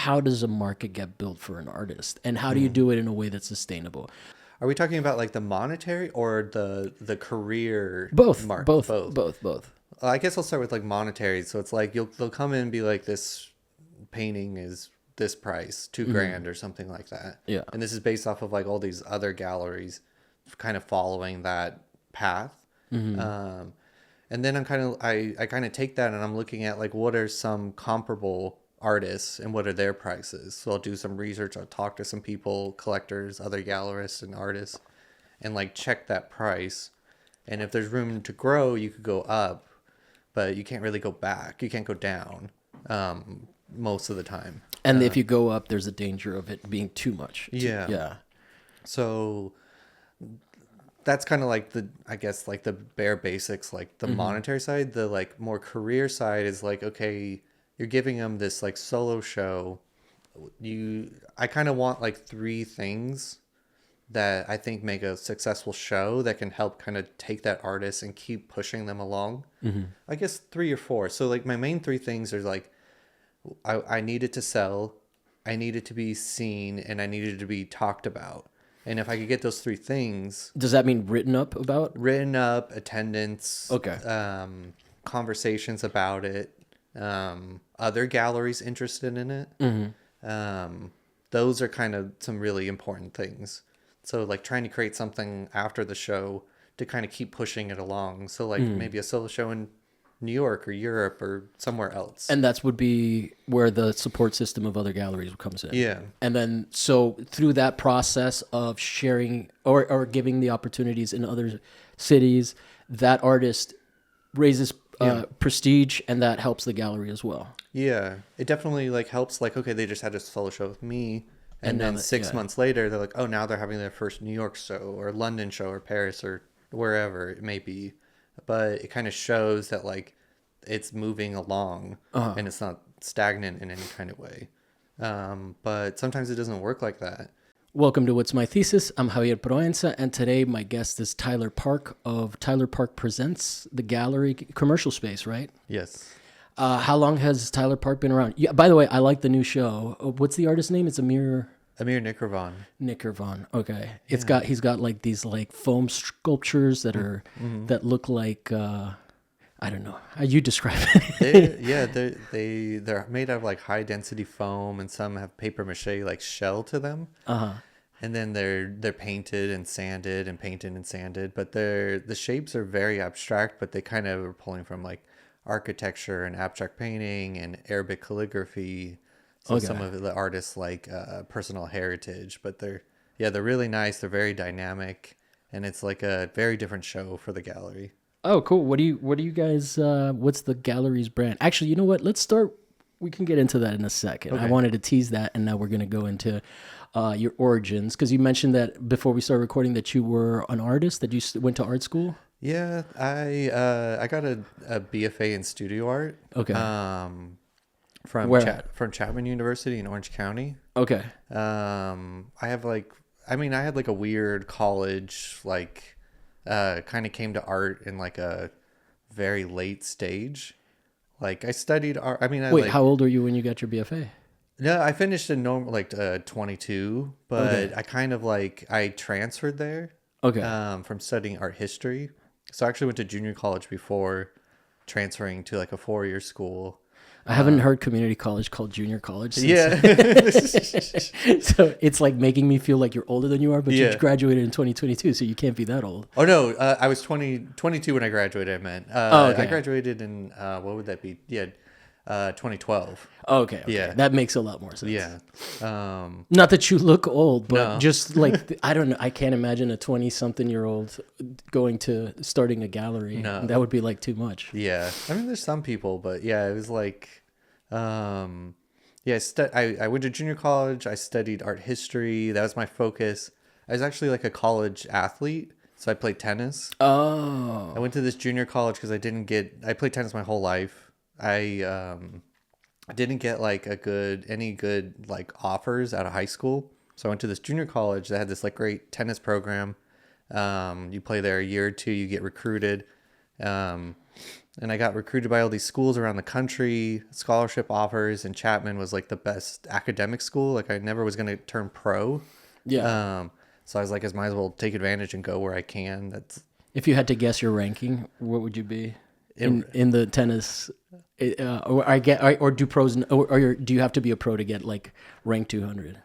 how does a market get built for an artist, and how do you do it in a way that's sustainable? Are we talking about like the monetary or the career Both, mark? both, Both. both, both. I guess I'll start with like monetary. So it's like they'll come in and be like, this painting is this price, 2 grand or something like that. Yeah. And this is based off of like all these other galleries kind of following that path. And then I kind of take that and I'm looking at like what are some comparable artists and what are their prices. So I'll do some research. I'll talk to some people, collectors, other gallerists and artists, and like check that price. And if there's room to grow, you could go up, but you can't really go back. You can't go down most of the time. And if you go up, there's a danger of it being too much. Yeah. So that's kind of like I guess like the bare basics, like the monetary side. The like more career side is like, okay, you're giving them this like solo show. I kind of want like 3 things that I think make a successful show that can help kind of take that artist and keep pushing them along. I guess 3 or 4. So like my main 3 things are like, I need it to sell, I need it to be seen, and I need it to be talked about. And if I could get those 3 things... Does that mean written up about? Written up, attendance, Okay. Conversations about it, other galleries interested in it. Those are kind of some really important things. So like trying to create something after the show to kind of keep pushing it along. So like maybe a solo show in New York or Europe or somewhere else. And that would be where the support system of other galleries comes in. Yeah. And then, so through that process of sharing or giving the opportunities in other cities, that artist raises prestige, and that helps the gallery as well. Yeah. It definitely like helps. Like, okay, they just had a solo show with me. And then now 6 months later, they're like, oh, now they're having their first New York show or London show or Paris or wherever it may be. But it kind of shows that like it's moving along and it's not stagnant in any kind of way. But sometimes it doesn't work like that. Welcome to What's My Thesis. I'm Javier Proenza, and today my guest is Tyler Park of Tyler Park Presents, the gallery commercial space, right? Yes. How long has Tyler Park been around? Yeah. By the way, I like the new show. What's the artist's name? It's Amir Nickervon. Okay. He's got like these like foam sculptures that are that look like I don't know how you describe it. They're made out of like high density foam, and some have paper mache like shell to them. And then they're painted and sanded and painted and sanded, but the shapes are very abstract, but they kind of are pulling from like architecture and abstract painting and Arabic calligraphy. So some of the artists like personal heritage, but they're really nice. They're very dynamic, and it's like a very different show for the gallery. Oh, cool. What do you guys, what's the gallery's brand? Actually, you know what? Let's start. We can get into that in a second. Okay. I wanted to tease that, and now we're going to go into your origins, because you mentioned that before we started recording that you were an artist, that you went to art school. Yeah, I got a BFA in studio art. Okay. From Chapman University in Orange County. Okay. I had like a weird college, like kind of came to art in like a very late stage. Like I studied art. Wait, how old are you when you got your BFA? No, I finished in 22, but I kind of I transferred there. Okay. From studying art history. So I actually went to junior college before transferring to like a 4-year school. I haven't heard community college called junior college since. Yeah. So it's like making me feel like you're older than you are, but you graduated in 2022, so you can't be that old. Oh, no. I was 22 when I graduated, I meant. Okay. I graduated in, what would that be? Yeah, 2012. Okay. Yeah. That makes a lot more sense. Yeah. Not that you look old, but no. just like, I don't know. I can't imagine a 20-something-year-old starting a gallery. No. That would be like too much. Yeah. I mean, there's some people, but yeah, it was like, I went to junior college. I studied art history. That was my focus. I was actually like a college athlete, so I played tennis. Oh. I went to this junior college because I played tennis my whole life. I didn't get like any good like offers out of high school. So I went to this junior college that had this like great tennis program. You play there a year or two, you get recruited. And and I got recruited by all these schools around the country, scholarship offers, and Chapman was like the best academic school. Like I never was going to turn pro. Yeah. So I was like, I might as well take advantage and go where I can. That's If you had to guess your ranking, what would you be in the tennis? Or do pros or do you have to be a pro to get like rank 200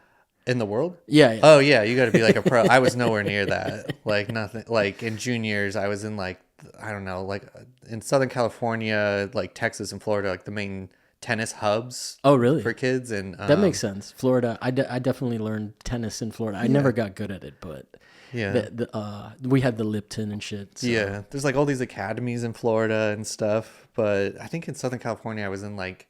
in the world? Yeah. Oh yeah, you got to be like a pro. I was nowhere near that. Like nothing. Like in juniors, I was in like I don't know, like in Southern California, like Texas and Florida, like the main tennis hubs. Oh really? For kids and that makes sense. Florida, I definitely learned tennis in Florida. I never got good at it, but yeah, we had the Lipton and shit. So. Yeah, there's like all these academies in Florida and stuff, but I think in Southern California I was in like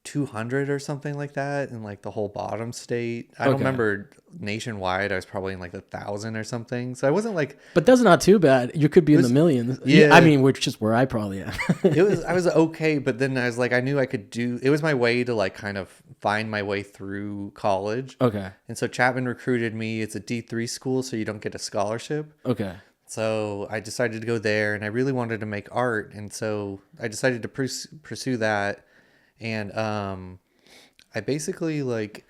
200 or something like that in like the whole bottom state. I don't remember nationwide. I was probably in like 1,000 or something. So I wasn't like, but that's not too bad. You could be in the millions. Yeah. I mean, which is where I probably am. I was okay. But then I was like, I knew I could it was my way to like kind of find my way through college. Okay. And so Chapman recruited me. It's a D3 school, so you don't get a scholarship. Okay. So I decided to go there and I really wanted to make art. And so I decided to pursue that. And I basically like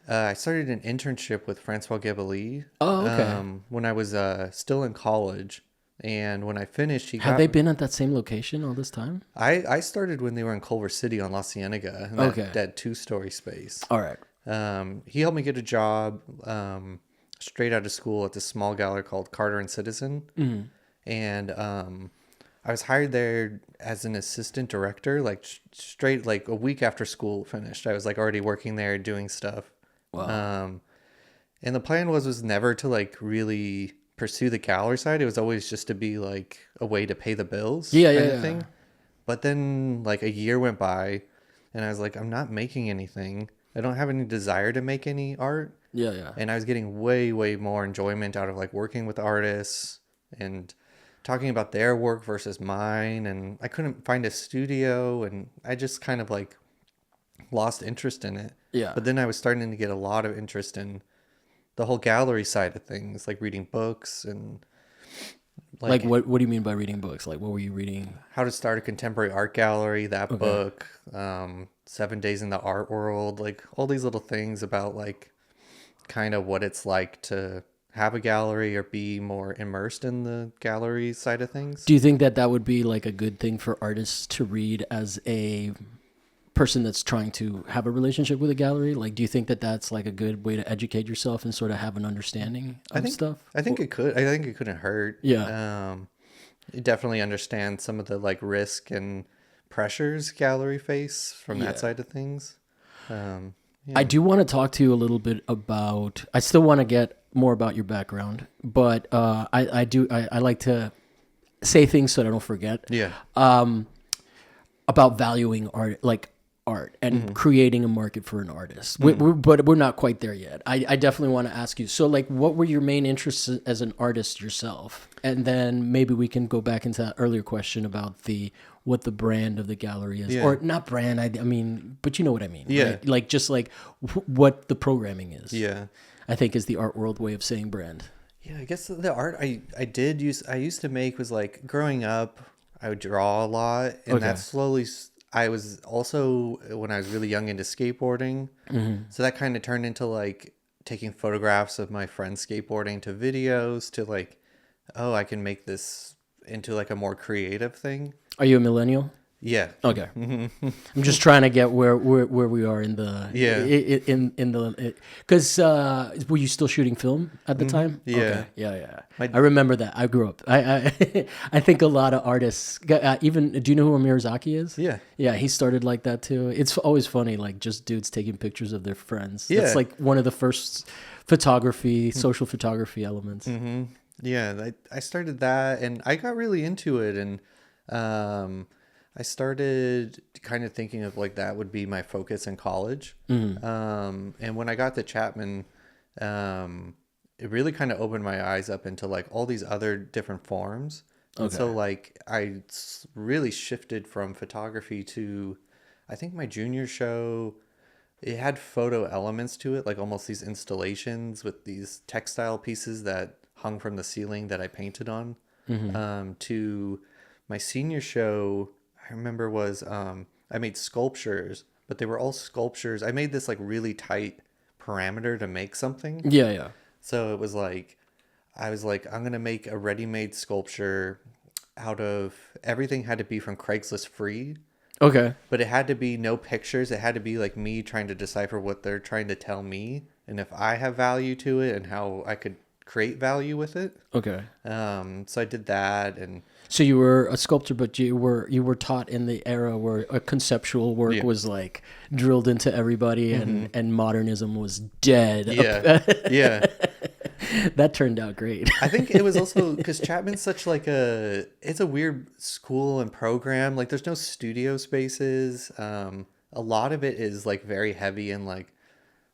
I started an internship with Francois Gebeli. Oh, okay. When I was still in college, and when I finished, Have they been at that same location all this time? I started when they were in Culver City on La Cienega, in that 2-story space. All right. He helped me get a job straight out of school at this small gallery called Carter and Citizen, and I was hired there as an assistant director, like straight like a week after school finished. I was like already working there doing stuff. Wow. And the plan was never to like really pursue the gallery side. It was always just to be like a way to pay the bills. Yeah. Thing. But then like a year went by and I was like, I'm not making anything. I don't have any desire to make any art. Yeah. And I was getting way, way more enjoyment out of like working with artists and talking about their work versus mine, and I couldn't find a studio, and I just kind of like lost interest in it. Yeah. But then I was starting to get a lot of interest in the whole gallery side of things, like reading books and like what do you mean by reading books? Like what were you reading? How to Start a Contemporary Art Gallery, that book, 7 Days in the Art World, like all these little things about like kind of what it's like to have a gallery or be more immersed in the gallery side of things. Do you think that would be like a good thing for artists to read as a person that's trying to have a relationship with a gallery? Like, do you think that that's like a good way to educate yourself and sort of have an understanding of stuff? I think it could. I think it couldn't hurt. Yeah. You definitely understand some of the like risk and pressures gallery face from that side of things. I do want to talk to you a little bit about, I still want to get more about your background, but I like to say things so that I don't forget. Yeah. About valuing art and creating a market for an artist. But we're not quite there yet. I definitely want to ask you. So like, what were your main interests as an artist yourself? And then maybe we can go back into that earlier question about what the brand of the gallery is, or not brand. I mean, but you know what I mean. Yeah. Right? Like just like what the programming is. Yeah. I think is the art world way of saying brand. Yeah. I guess the art I used to make was like growing up, I would draw a lot, and that slowly. I was also, when I was really young, into skateboarding. So that kind of turned into like taking photographs of my friends skateboarding to videos to like, oh, I can make this into like a more creative thing. Are you a millennial? Yeah. Okay. I'm just trying to get where we are in the in the because were you still shooting film at the time? Yeah. Okay. Yeah. I remember that. I grew up. I think a lot of artists even. Do you know who Amir Zaki is? Yeah. Yeah. He started like that too. It's always funny, like just dudes taking pictures of their friends. Yeah. It's like one of the first social photography elements. Yeah. I started that, and I got really into it, and I started kind of thinking of like that would be my focus in college. And when I got to Chapman, it really kind of opened my eyes up into like all these other different forms. And so like I really shifted from photography to, I think my junior show, it had photo elements to it, like almost these installations with these textile pieces that hung from the ceiling that I painted on. To my senior show, remember was I made sculptures, but they were all sculptures. I made this like really tight parameter to make something. Yeah, yeah. So it was like, I was like, I'm going to make a ready-made sculpture out of everything had to be from Craigslist free. Okay. But it had to be no pictures. It had to be like me trying to decipher what they're trying to tell me and if I have value to it and how I could create value with it. Okay. So I did that. And so you were a sculptor, but you were taught in the era where a conceptual work was like drilled into everybody, and modernism was dead. Yeah, yeah. That turned out great. I think it was also because Chapman's such like it's a weird school and program. Like there's no studio spaces. A lot of it is like very heavy in like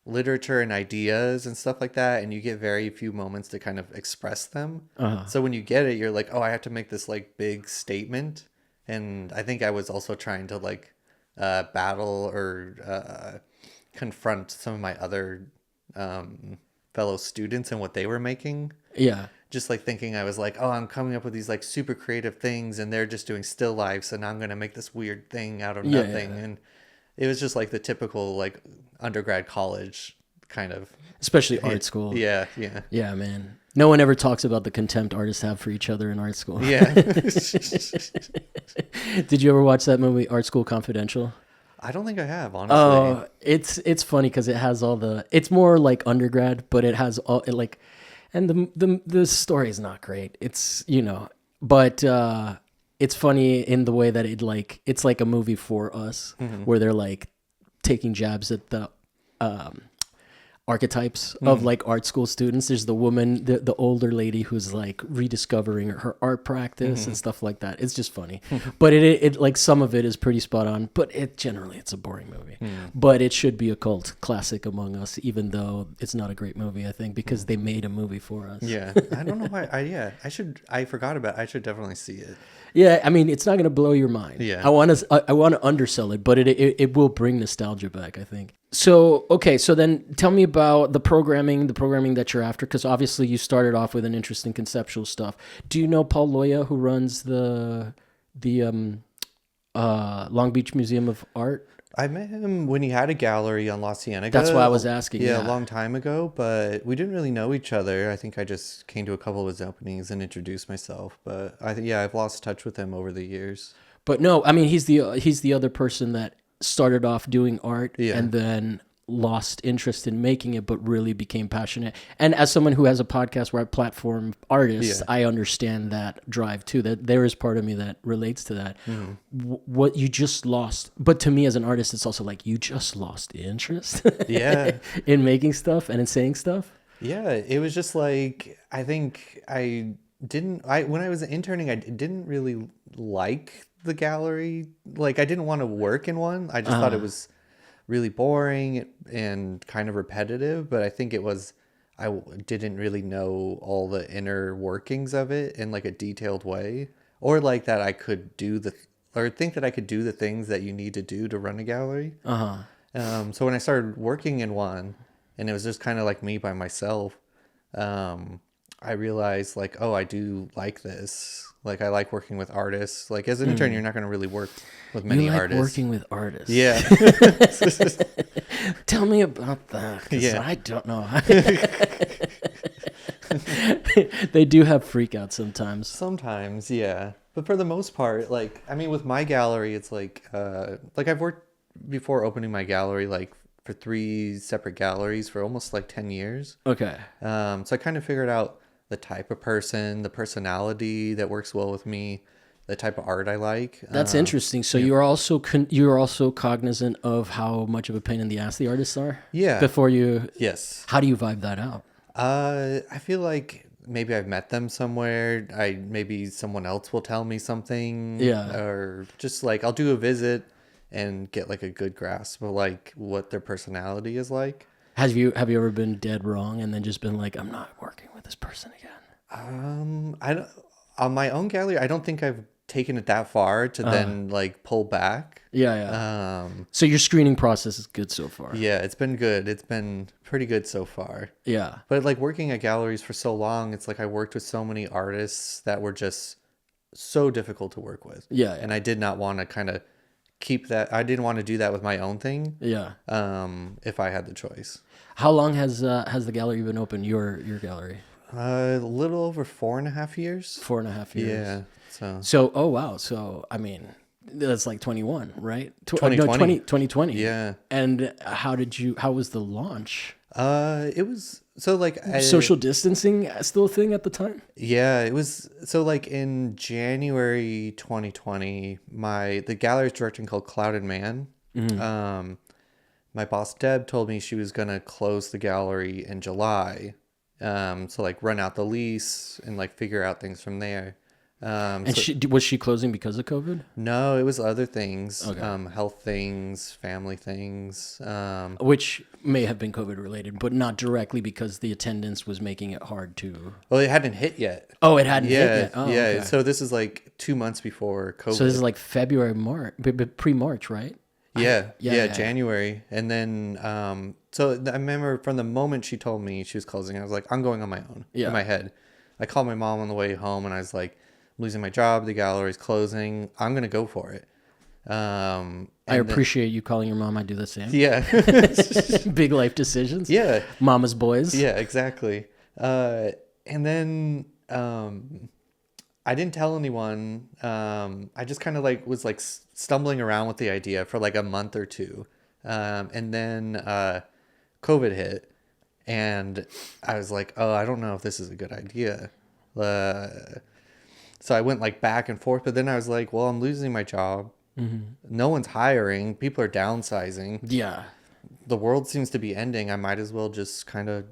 literature and ideas and stuff like that, and you get very few moments to kind of express them. So when you get it, you're like, oh, I have to make this like big statement. And I think I was also trying to like battle or confront some of my other fellow students and what they were making. Yeah. Just like thinking I was like, oh, I'm coming up with these like super creative things and they're just doing still lifes and I'm going to make this weird thing out of nothing. Yeah. And it was just like the typical like undergrad college kind of. Especially art school. Yeah, yeah. Yeah, man. No one ever talks about the contempt artists have for each other in art school. Yeah. Did you ever watch that movie, Art School Confidential? I don't think I have, honestly. Oh, it's funny because it has all the. It's more like undergrad, but it has all it like, and the story is not great. It's but it's funny in the way that it's like a movie for us where they're like taking jabs at the archetypes of like art school students. There's the woman, the older lady who's like rediscovering her art practice and stuff like that. It's just funny, but it like some of it is pretty spot on. But it's a boring movie. But it should be a cult classic among us, even though it's not a great movie. I think because they made a movie for us. Yeah, I don't know why. I forgot about it. I should definitely see it. Yeah, I mean, it's not going to blow your mind. Yeah. I want to undersell it, but it will bring nostalgia back, I think. So, okay, so then tell me about the programming that you're after, because obviously you started off with an interesting conceptual stuff. Do you know Paul Loya, who runs the Long Beach Museum of Art? I met him when he had a gallery on La Cienega. That's why I was asking. Yeah, a long time ago, but we didn't really know each other. I think I just came to a couple of his openings and introduced myself. But I've lost touch with him over the years. But no, I mean, he's the other person that started off doing art and then lost interest in making it, but really became passionate. And as someone who has a podcast where I platform artists, I understand that drive too. That there is part of me that relates to that. What you just lost, but to me as an artist, it's also like you just lost interest. In making stuff and in saying stuff. Yeah, it was just like I think when I was interning, I didn't really like the gallery. Like I didn't want to work in one. I just thought it was really boring and kind of repetitive, but I think I didn't really know all the inner workings of it in like a detailed way, or like that I could think that I could do the things that you need to do to run a gallery. So when I started working in one and it was just kind of like me by myself, I realized like, oh, I do like this. Like I like working with artists. Like as an intern, you're not going to really work with many artists. Working with artists. Yeah. Tell me about that. Yeah. I don't know. They do have freakouts sometimes. Sometimes, yeah. But for the most part, like, I mean, with my gallery, it's like I've worked before opening my gallery, like for 3 separate galleries for almost like 10 years. Okay. So I kind of figured out the type of person, the personality that works well with me, the type of art I like. That's interesting. So you're also cognizant of how much of a pain in the ass the artists are? Yeah. Before you... Yes. How do you vibe that out? I feel like maybe I've met them somewhere. Maybe someone else will tell me something. Yeah. Or just like I'll do a visit and get like a good grasp of like what their personality is like. Have you ever been dead wrong and then just been like, I'm not working with this person again? On my own gallery, I don't think I've taken it that far to then like pull back. Yeah. So your screening process is good so far. Yeah, it's been good. It's been pretty good so far. Yeah. But like working at galleries for so long, it's like I worked with so many artists that were just so difficult to work with. Yeah. And I did not want to kind of keep that. I didn't want to do that with my own thing. Yeah. If I had the choice. How long has the gallery been open? Your gallery? A little over 4.5 years. 4.5 years. Yeah. So, oh wow. So, I mean, that's like 21, right? 2020. Yeah. And how was the launch? It was so like social distancing still a thing at the time? Yeah, it was. So like in January 2020, the gallery directing called Clouded Man. Mm-hmm. My boss Deb told me she was gonna close the gallery in July. So like run out the lease and like figure out things from there. Was she closing because of COVID? No, it was other things, okay. Health things, family things, which may have been COVID related, but not directly because the attendance was making it hard to. Well, it hadn't hit yet. Oh, it hadn't hit yet. Oh, yeah. Okay. So this is like 2 months before COVID. So this is like February, March, pre-March, right? Yeah, January, and then so I remember from the moment she told me she was closing, I was like, I'm going on my own. In my head, I called my mom on the way home, and I was like, losing my job, the gallery's closing, I'm gonna go for it. I appreciate you calling your mom. I do the same. Yeah. Big life decisions. Yeah. Mama's boys. Yeah, exactly. And then I didn't tell anyone. I just kind of like was like stumbling around with the idea for like a month or two. And then COVID hit, and I was like, oh, I don't know if this is a good idea. So I went like back and forth, but then I was like, well, I'm losing my job. Mm-hmm. No one's hiring. People are downsizing. Yeah. The world seems to be ending. I might as well just kind of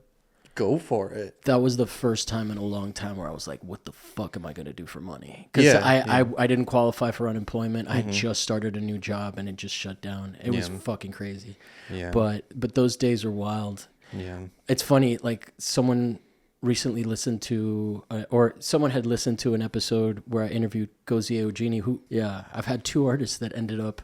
go for it. That was the first time in a long time where I was like, what the fuck am I going to do for money? Because I didn't qualify for unemployment. Mm-hmm. I had just started a new job and it just shut down. It was fucking crazy. Yeah. But those days are wild. Yeah. It's funny, like someone recently listened to or someone had listened to an episode where I interviewed Gozie Eugenie, who I've had two artists that ended up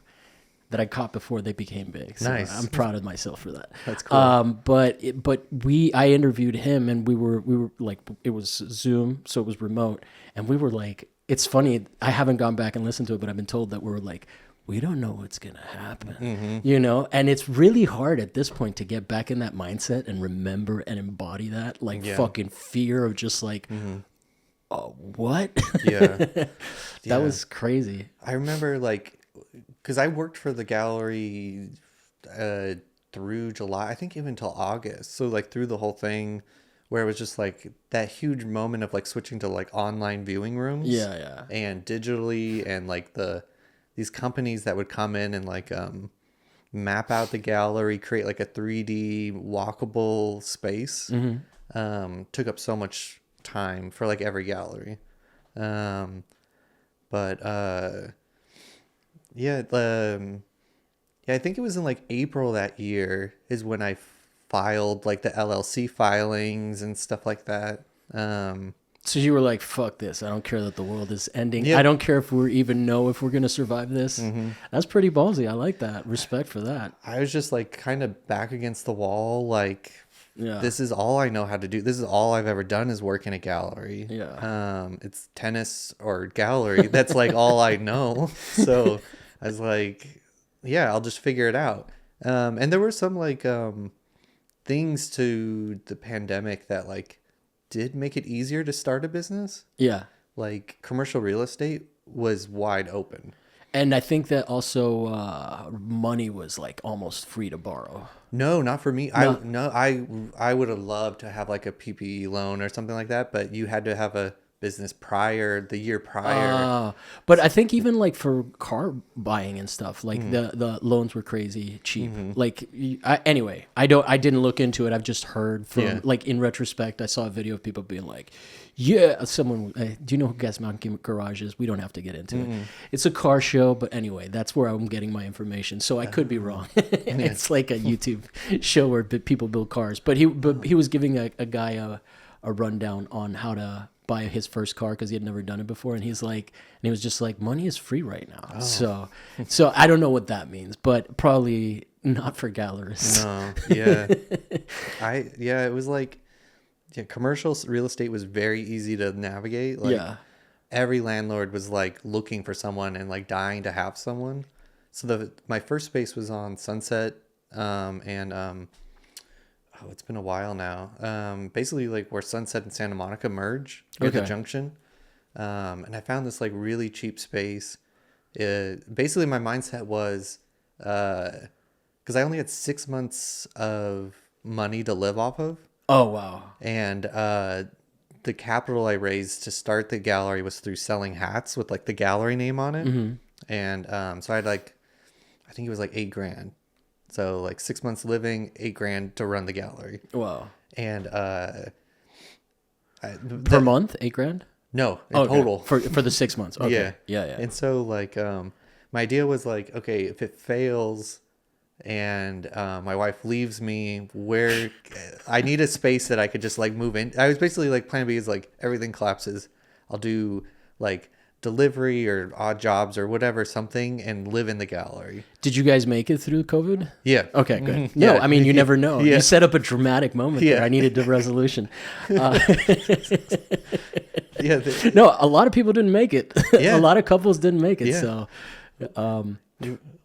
that I caught before they became big. So nice. I'm proud of myself for that. That's cool. But I interviewed him, and we were like, it was Zoom, so it was remote, and we were like, it's funny, I haven't gone back and listened to it, but I've been told that we're like, we don't know what's going to happen, and it's really hard at this point to get back in that mindset and remember and embody that, fucking fear of just like, oh, what? Yeah. That was crazy. I remember like, because I worked for the gallery through July, I think even till August. So like through the whole thing where it was just like that huge moment of like switching to like online viewing rooms. Yeah. And digitally, and like these companies that would come in and like map out the gallery, create like a 3D walkable space. Mm-hmm. Took up so much time for like every gallery. I think it was in like April that year is when I filed like the LLC filings and stuff like that. So you were like, fuck this. I don't care that the world is ending. Yep. I don't care if we even know if we're going to survive this. Mm-hmm. That's pretty ballsy. I like that. Respect for that. I was just like kind of back against the wall. Like, this is all I know how to do. This is all I've ever done is work in a gallery. Yeah. It's tennis or gallery. That's like all I know. So I was like, I'll just figure it out. And there were some like things to the pandemic that like did make it easier to start a business. Yeah. Like commercial real estate was wide open. And I think that also money was like almost free to borrow. No, not for me. No. I would have loved to have like a PPE loan or something like that, but you had to have a business the year prior. But I think even like for car buying and stuff, like the loans were crazy cheap. Mm-hmm. Like anyway, I didn't look into it. I've just heard from like in retrospect, I saw a video of people being like, someone, do you know who Gas Mountain Garage is? We don't have to get into it. It's a car show, but anyway, that's where I'm getting my information. So I could be wrong. It's like a YouTube show where people build cars, but he was giving a guy a rundown on how to buy his first car because he had never done it before, and he was just like, money is free right now. So I don't know what that means, but probably not for gallerists. No, it was like commercial real estate was very easy to navigate. Like, every landlord was like looking for someone and like dying to have someone. So my first space was on Sunset, it's been a while now. Basically like where Sunset and Santa Monica merge at the junction. And I found this like really cheap space. Basically my mindset was, because I only had 6 months of money to live off of. Oh, wow. And the capital I raised to start the gallery was through selling hats with like the gallery name on it. Mm-hmm. And so I had like, I think it was like $8,000. So like 6 months living, $8,000 to run the gallery. Wow. And per month, $8,000? No, in total. For the 6 months. Okay. Yeah. And so like my idea was like, okay, if it fails and my wife leaves me, where I need a space that I could just like move in. I was basically like, plan B is like everything collapses, I'll do like delivery or odd jobs or whatever, something, and live in the gallery. Did you guys make it through COVID? Yeah. Okay, good. No, I mean, you never know. You set up a dramatic moment there. I needed a resolution. No, a lot of people didn't make it. A lot of couples didn't make it. So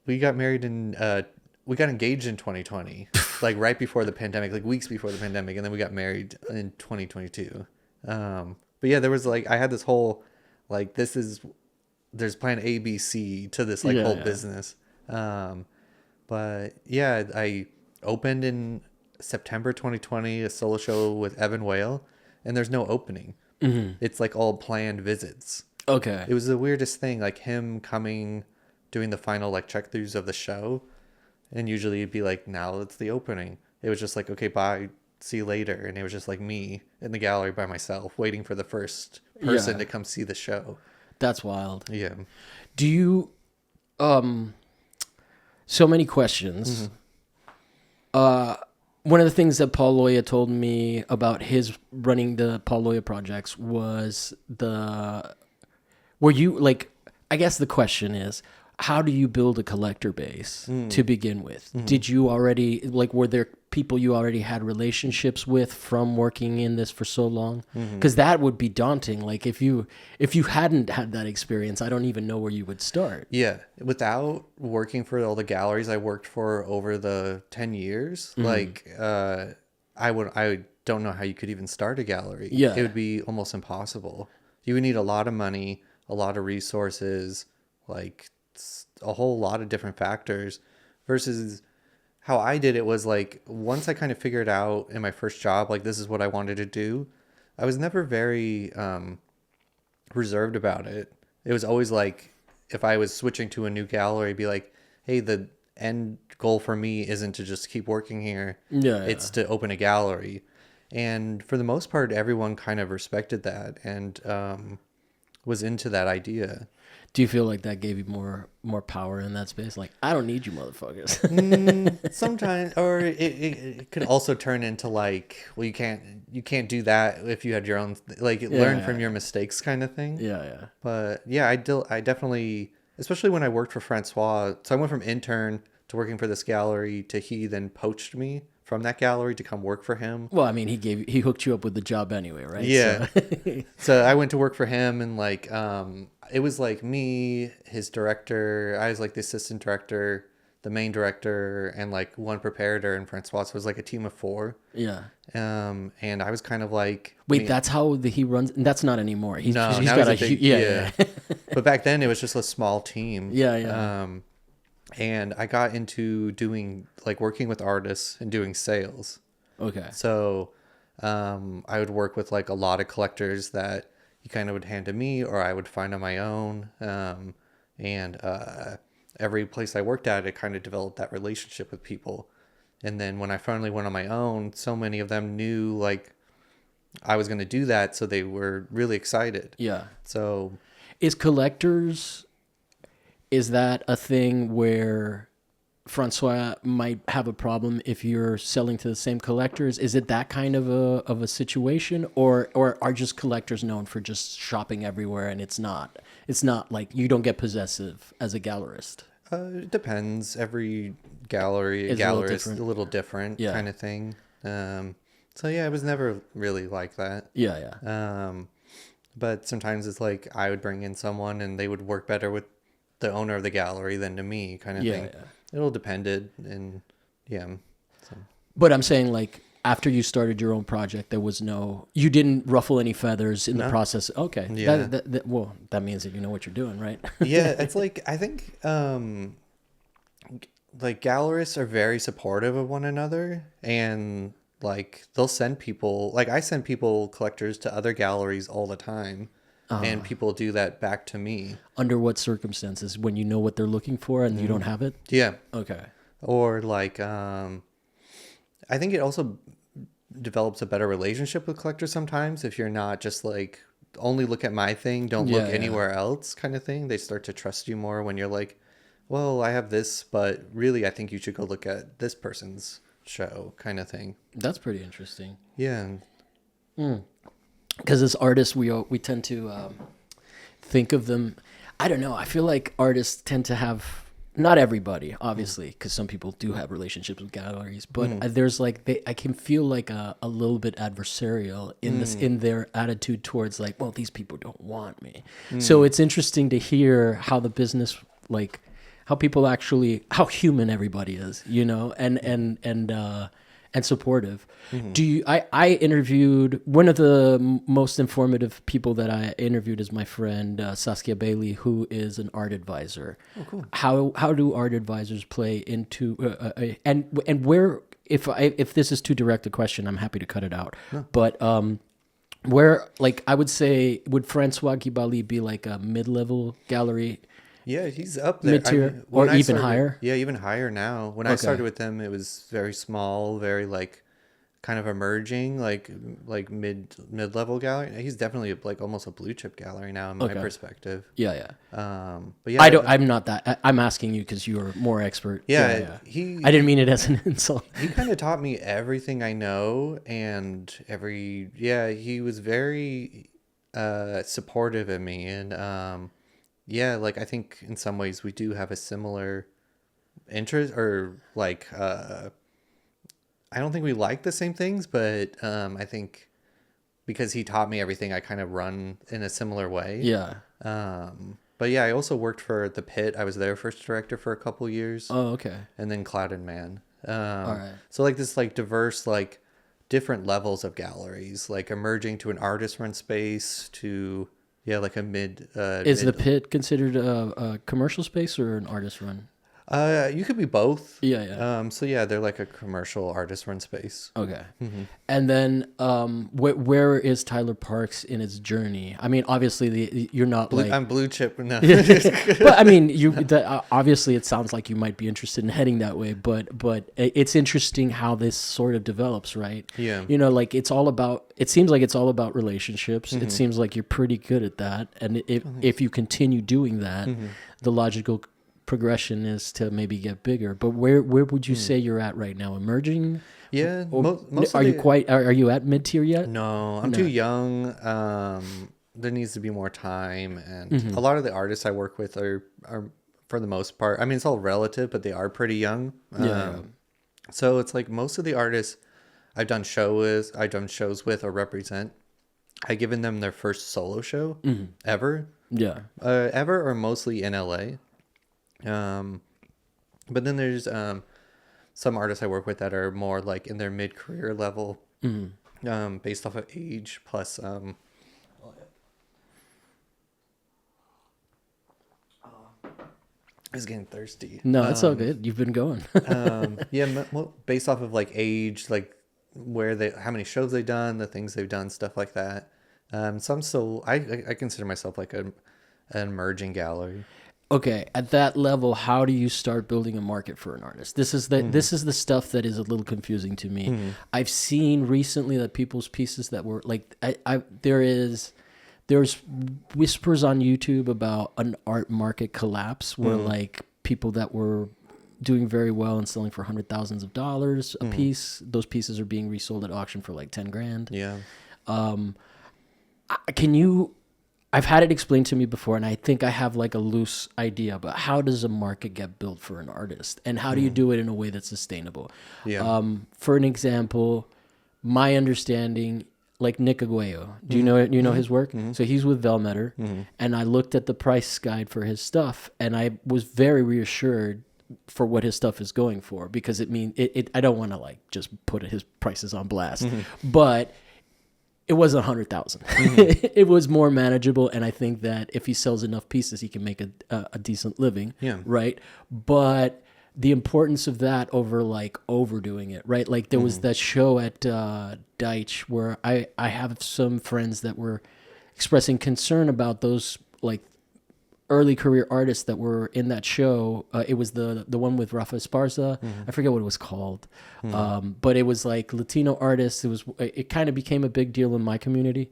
we got married we got engaged in 2020, like right before the pandemic, like weeks before the pandemic. And then we got married in 2022. But yeah, there was like, I had this whole, like, there's plan A, B, C to this like whole business. But yeah, I opened in September 2020, a solo show with Evan Whale, and there's no opening. Mm-hmm. It's like all planned visits. Okay. It was the weirdest thing, like him coming, doing the final like check throughs of the show. And usually it'd be like, now it's the opening. It was just like, okay, bye, see you later. And it was just like me in the gallery by myself, waiting for the first person to come see the show. That's wild. Yeah. Do you, so many questions. Mm-hmm. One of the things that Paul Loya told me about his running the Paul Loya projects was were you like, I guess the question is, how do you build a collector base to begin with? Mm-hmm. Did you already, like, were there people you already had relationships with from working in this for so long? Because that would be daunting. Like, if you hadn't had that experience, I don't even know where you would start. Yeah. Without working for all the galleries I worked for over the 10 years, like, I don't know how you could even start a gallery. Yeah. It would be almost impossible. You would need a lot of money, a lot of resources, like a whole lot of different factors, versus how I did it was like, once I kind of figured out in my first job, like this is what I wanted to do, I was never very reserved about it. It was always like, if I was switching to a new gallery, be like, hey, the end goal for me isn't to just keep working here. It's to open a gallery. And for the most part, everyone kind of respected that and was into that idea. Do you feel like that gave you more power in that space? Like, I don't need you motherfuckers. Sometimes, or it could also turn into like, well, you can't do that if you had your own, like, learn from your mistakes kind of thing. Yeah. But yeah, I definitely, especially when I worked for Francois. So I went from intern to working for this gallery to he then poached me from that gallery to come work for him. Well, I mean, he hooked you up with the job anyway, right? Yeah. So I went to work for him, and like, it was like me, his director. I was like the assistant director, the main director, and like one preparator. And Francois, so it was like a team of 4. Yeah. And I was kind of like, wait, that's how he runs. That's not anymore. He's got a big, yeah. But back then it was just a small team. Yeah. And I got into doing like working with artists and doing sales. Okay. So, I would work with like a lot of collectors that he kind of would hand to me, or I would find on my own. And every place I worked at, it kind of developed that relationship with people. And then when I finally went on my own, so many of them knew like I was going to do that. So they were really excited. Yeah. So is that a thing where Francois might have a problem if you're selling to the same collectors? Is it that kind of a situation, or are just collectors known for just shopping everywhere, and it's not like you don't get possessive as a gallerist? It depends. Every gallerist is a little different kind of thing. So yeah, it was never really like that. Yeah. But sometimes it's like I would bring in someone and they would work better with the owner of the gallery than to me, kind of thing. Yeah. It'll depended, and yeah. So. But I'm saying, like, after you started your own project, you didn't ruffle any feathers in the process. Okay. Yeah. That means that you know what you're doing, right? Yeah. It's like, I think, like gallerists are very supportive of one another, and like they'll send people, like I send collectors to other galleries all the time, and people do that back to me. Under what circumstances? When you know what they're looking for and you don't have it? Yeah. Okay. Or like, I think it also develops a better relationship with collectors sometimes if you're not just like, only look at my thing, don't look anywhere else kind of thing. They start to trust you more when you're like, well, I have this, but really I think you should go look at this person's show kind of thing. That's pretty interesting. Yeah. Because as artists, we tend to think of them, I don't know, I feel like artists tend to have, not everybody, obviously, because some people do have relationships with galleries, but there's like, I can feel like a little bit adversarial in their attitude towards like, well, these people don't want me. So it's interesting to hear how the business, like, how people actually, how human everybody is, you know, and supportive. I interviewed, one of the most informative people that I interviewed is my friend Saskia Bailey, who is an art advisor. Oh, cool. How do art advisors play into and where, if this is too direct a question, I'm happy to cut it out. No. But where, like, I would say, would Francois Guibali be like a mid-level gallery? Yeah, he's up there. Mid-tier, or even higher? Yeah, even higher now. When I started with him, it was very small, very like kind of emerging, like mid-level gallery. He's definitely like almost a blue chip gallery now in my perspective. Yeah. But yeah, I'm not that. I'm asking you because you're more expert. Yeah. I didn't mean it as an insult. He kind of taught me everything I know, and he was very supportive of me, and yeah, like I think in some ways we do have a similar interest, or like I don't think we like the same things, but I think because he taught me everything, I kind of run in a similar way. Yeah. But yeah, I also worked for The Pit. I was their first director for a couple years. Oh, okay. And then Cloud and Man. All right. So like this like diverse, like different levels of galleries, like emerging to an artist run space to like a mid. Is The Pit considered a commercial space or an artist run? You could be both. Yeah. So yeah, they're like a commercial artist run space. Okay. Mm-hmm. And then where is Tyler Parks in its journey? I mean, obviously you're not like I'm blue chip. No. But I mean, obviously it sounds like you might be interested in heading that way. But it's interesting how this sort of develops, right? Yeah. You know, like it seems like it's all about relationships. Mm-hmm. It seems like you're pretty good at that, and if you continue doing that, the logical progression is to maybe get bigger. But where would you say you're at right now? Emerging? Yeah. Are you at mid-tier yet? No, I'm too young. There needs to be more time, and a lot of the artists I work with are for the most part, I mean, it's all relative, but they are pretty young. So it's like most of the artists I've done shows with or represent, I've given them their first solo show ever. Yeah. Ever or mostly in LA. But then there's some artists I work with that are more like in their mid-career level, based off of age plus I was getting thirsty. No, it's all good. You've been going. Based off of like age, like how many shows they've done, the things they've done, stuff like that. So I'm still, I consider myself like an emerging gallery. Okay, at that level, how do you start building a market for an artist? This is the stuff that is a little confusing to me. I've seen recently that people's pieces that were like, there's whispers on YouTube about an art market collapse where like people that were doing very well and selling for hundreds of dollars a piece, those pieces are being resold at auction for like $10,000. Yeah. I've had it explained to me before, and I think I have like a loose idea, but how does a market get built for an artist, and how do you do it in a way that's sustainable? Yeah. For an example, my understanding, like Nick Aguayo. Do you know his work? So he's with Velmeter, and I looked at the price guide for his stuff, and I was very reassured for what his stuff is going for, because I don't want to like just put his prices on blast, but it wasn't 100,000. It was more manageable, and I think that if he sells enough pieces, he can make a decent living. Yeah. Right. But the importance of that over like overdoing it, right? Like there was that show at Deitch where I have some friends that were expressing concern about those like early career artists that were in that show. It was the one with Rafa Esparza. I forget what it was called, but it was like Latino artists. It kind of became a big deal in my community,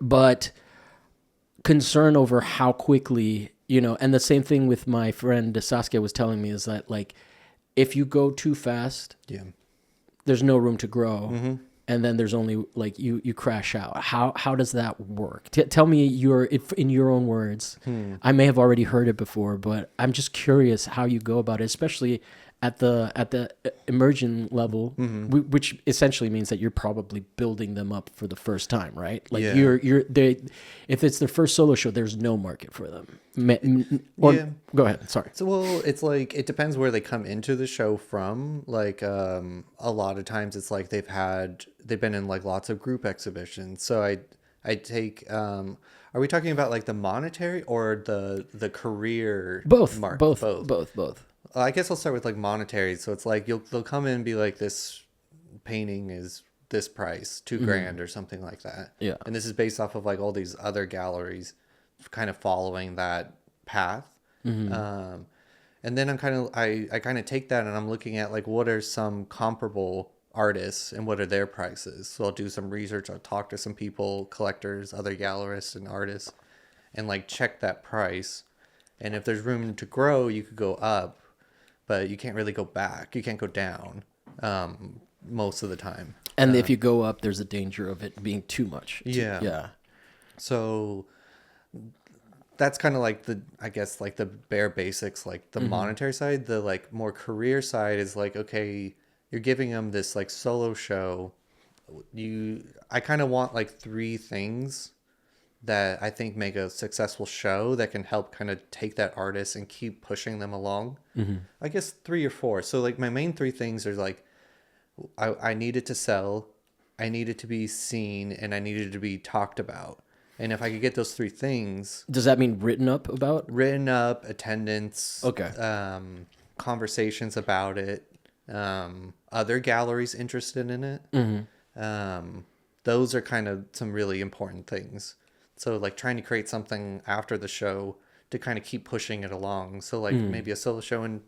but concern over how quickly, and the same thing with my friend Saskia was telling me, is that like if you go too fast, there's no room to grow. And then there's only like you crash out. How does that work? Tell me in your own words. I may have already heard it before, but I'm just curious how you go about it, especially at the emerging level, which essentially means that you're probably building them up for the first time, right? Like if it's their first solo show, there's no market for them. Go ahead. Sorry. So, well, it's like, it depends where they come into the show from. Like, a lot of times it's like they've been in like lots of group exhibitions. So I take, are we talking about like the monetary or the career? Both. I guess I'll start with like monetary. So it's like they'll come in and be like, this painting is this price, $2,000 or something like that. Yeah. And this is based off of like all these other galleries kind of following that path. And then I kind of take that and I'm looking at like, what are some comparable artists and what are their prices? So I'll do some research. I'll talk to some people, collectors, other gallerists and artists, and like check that price. And if there's room to grow, you could go up, but you can't really go back. You can't go down most of the time. And if you go up, there's a danger of it being too much. Yeah. So that's kind of like the bare basics, like the monetary side. The like more career side is like, okay, you're giving them this like solo show. I kind of want like 3 things that I think make a successful show that can help kind of take that artist and keep pushing them along. I guess 3 or 4. So like my main 3 things are like, I need it to sell, I need it to be seen, and I need it to be talked about. And if I could get those 3 things. Does that mean written up about? Written up, attendance. Okay. Conversations about it. Other galleries interested in it. Those are kind of some really important things. So like trying to create something after the show to kind of keep pushing it along. So like maybe a solo show in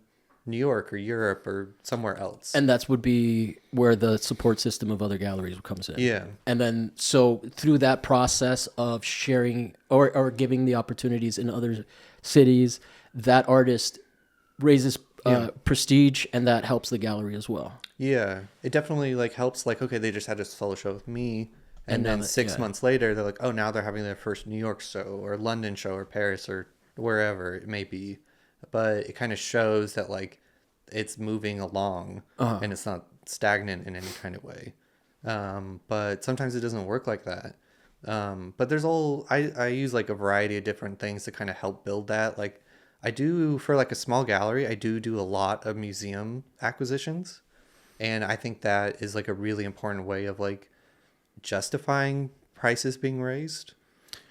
New York or Europe or somewhere else. And that would be where the support system of other galleries comes in. Yeah. And then so through that process of sharing or giving the opportunities in other cities, that artist raises prestige, and that helps the gallery as well. Yeah. It definitely like helps, like, okay, they just had a solo show with me. And then 6 months later, they're like, oh, now they're having their first New York show or London show or Paris or wherever it may be. But it kind of shows that like it's moving along and it's not stagnant in any kind of way. But sometimes it doesn't work like that. But there's I use like a variety of different things to kind of help build that. Like I do for like a small gallery, I do a lot of museum acquisitions. And I think that is like a really important way of like justifying prices being raised.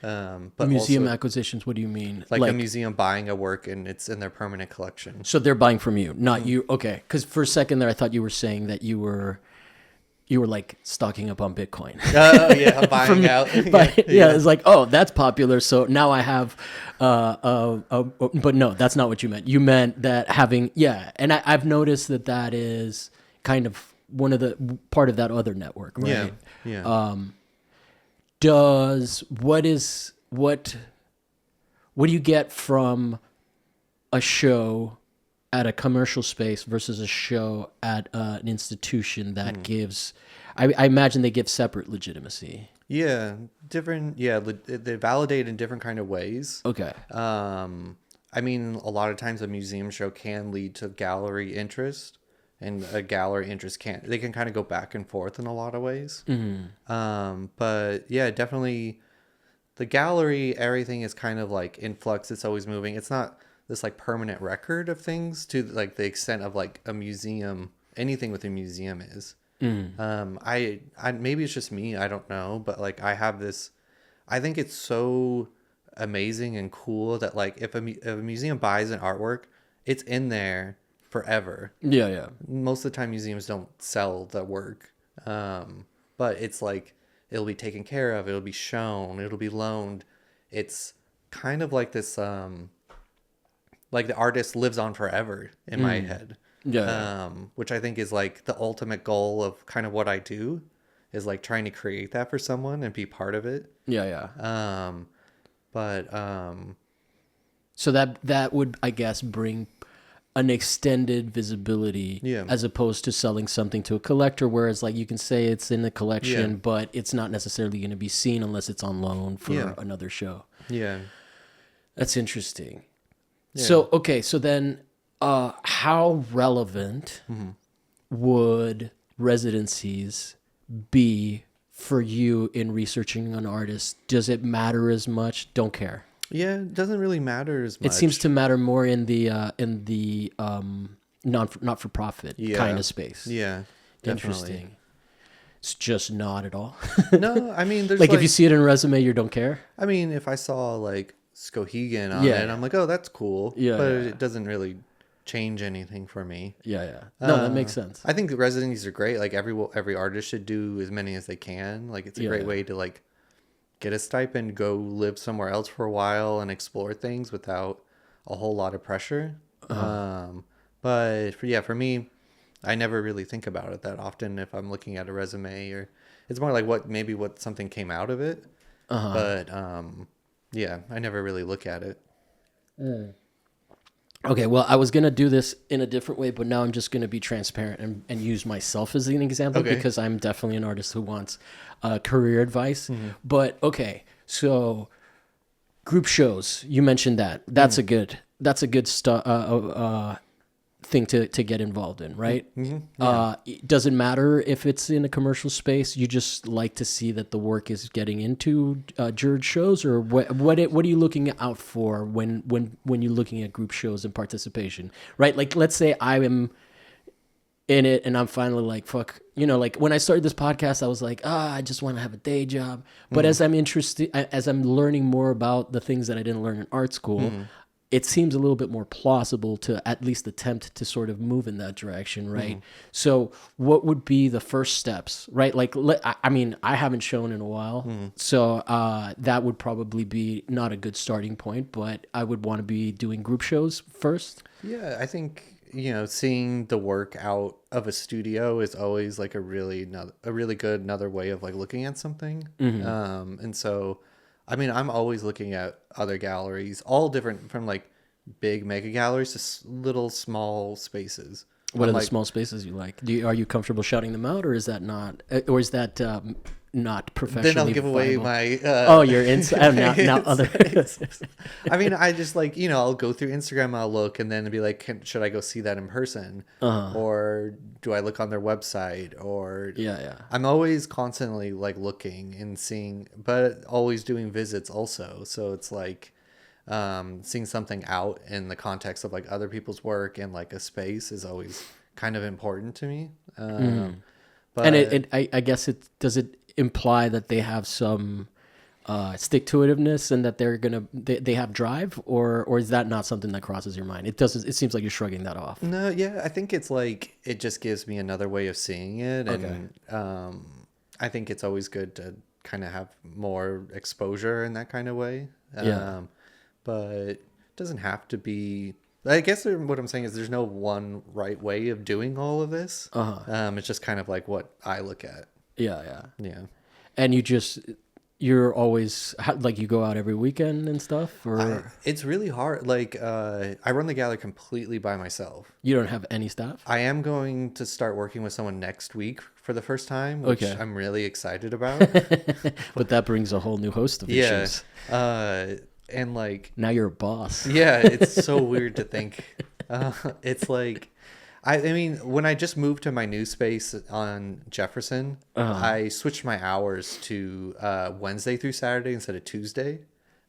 But museum also, acquisitions, what do you mean? Like a museum buying a work and it's in their permanent collection. So they're buying from you, not you. Okay, because for a second there I thought you were saying that you were like stocking up on Bitcoin. Oh yeah, buying out. Yeah, it's like, oh, that's popular, so now I have but no, that's not what you meant. You meant that having, and I've noticed that is kind of one of the part of that other network, right? Yeah. What do you get from a show at a commercial space versus a show at an institution that gives, I imagine they give separate legitimacy. Yeah, different. Yeah, they validate in different kind of ways. Okay. I mean, a lot of times a museum show can lead to gallery interest. and a gallery interest can't. They can kind of go back and forth in a lot of ways. But yeah, definitely the gallery, everything is kind of like in flux. It's always moving. It's not this like permanent record of things to like the extent of like a museum. Anything with a museum is. I maybe it's just me. I don't know, but like I have this. I think it's so amazing and cool that like if a museum buys an artwork, it's in there forever. Yeah. Most of the time museums don't sell the work, but it's like it'll be taken care of, it'll be shown, it'll be loaned. It's kind of like this like the artist lives on forever in my head. Which I think is like the ultimate goal of kind of what I do, is like trying to create that for someone and be part of it. So that would, I guess, bring an extended visibility as opposed to selling something to a collector, whereas like you can say it's in the collection, but it's not necessarily going to be seen unless it's on loan for another show. That's interesting. So, okay, so then how relevant would residencies be for you in researching an artist? Does it matter as much? Don't care. Yeah, it doesn't really matter as much. It seems to matter more in the not for profit kind of space. Yeah, definitely. Interesting. It's just not at all. No, I mean, there's like if you see it in a resume, you don't care. I mean, if I saw like Skohegan on it, I'm like, oh, that's cool. But it doesn't really change anything for me. No, that makes sense. I think the residencies are great. Like every artist should do as many as they can. Like it's a great way to like get a stipend, go live somewhere else for a while and explore things without a whole lot of pressure. But for me, I never really think about it that often if I'm looking at a resume, or it's more like what something came out of it. But I never really look at it. Okay, well, I was going to do this in a different way, but now I'm just going to be transparent and use myself as an example because I'm definitely an artist who wants career advice. But okay, so group shows, you mentioned that. That's a good thing to get involved in, right? Does it matter if it's in a commercial space? You just like to see that the work is getting into judge shows, or what are you looking out for when you're looking at group shows and participation, right? Like, let's say I am in it and I'm finally like, fuck, like when I started this podcast, I was like, I just want to have a day job. But as I'm learning more about the things that I didn't learn in art school, it seems a little bit more plausible to at least attempt to sort of move in that direction, right? So what would be the first steps, right? Like, I mean, I haven't shown in a while, so that would probably be not a good starting point, but I would want to be doing group shows first. Yeah, I think, seeing the work out of a studio is always like a really good another way of like looking at something. And so I mean, I'm always looking at other galleries, all different, from like big mega galleries to little small spaces. What are the small spaces you like? Are you comfortable shouting them out, or is that not not professionally? Then I'll give away my. Your Instagram. Now other. I mean, I just like I'll go through Instagram, I'll look, and then be like, should I go see that in person, or do I look on their website, or I'm always constantly like looking and seeing, but always doing visits also. So it's like seeing something out in the context of like other people's work and like a space is always kind of important to me. But and I guess does it imply that they have some stick-to-itiveness and that they have drive, or is that not something that crosses your mind? It seems like you're shrugging that off. No, I think it's like it just gives me another way of seeing it, and I think it's always good to kind of have more exposure in that kind of way. But it doesn't have to be. I guess what I'm saying is there's no one right way of doing all of this. It's just kind of like what I look at. Yeah. And you're always like, you go out every weekend and stuff, or it's really hard. Like I run the gallery completely by myself. You don't have any staff? I am going to start working with someone next week for the first time, which I'm really excited about. But that brings a whole new host of issues. And like now you're a boss. Yeah, it's so weird to think. It's like I mean, when I just moved to my new space on Jefferson, I switched my hours to Wednesday through Saturday instead of Tuesday.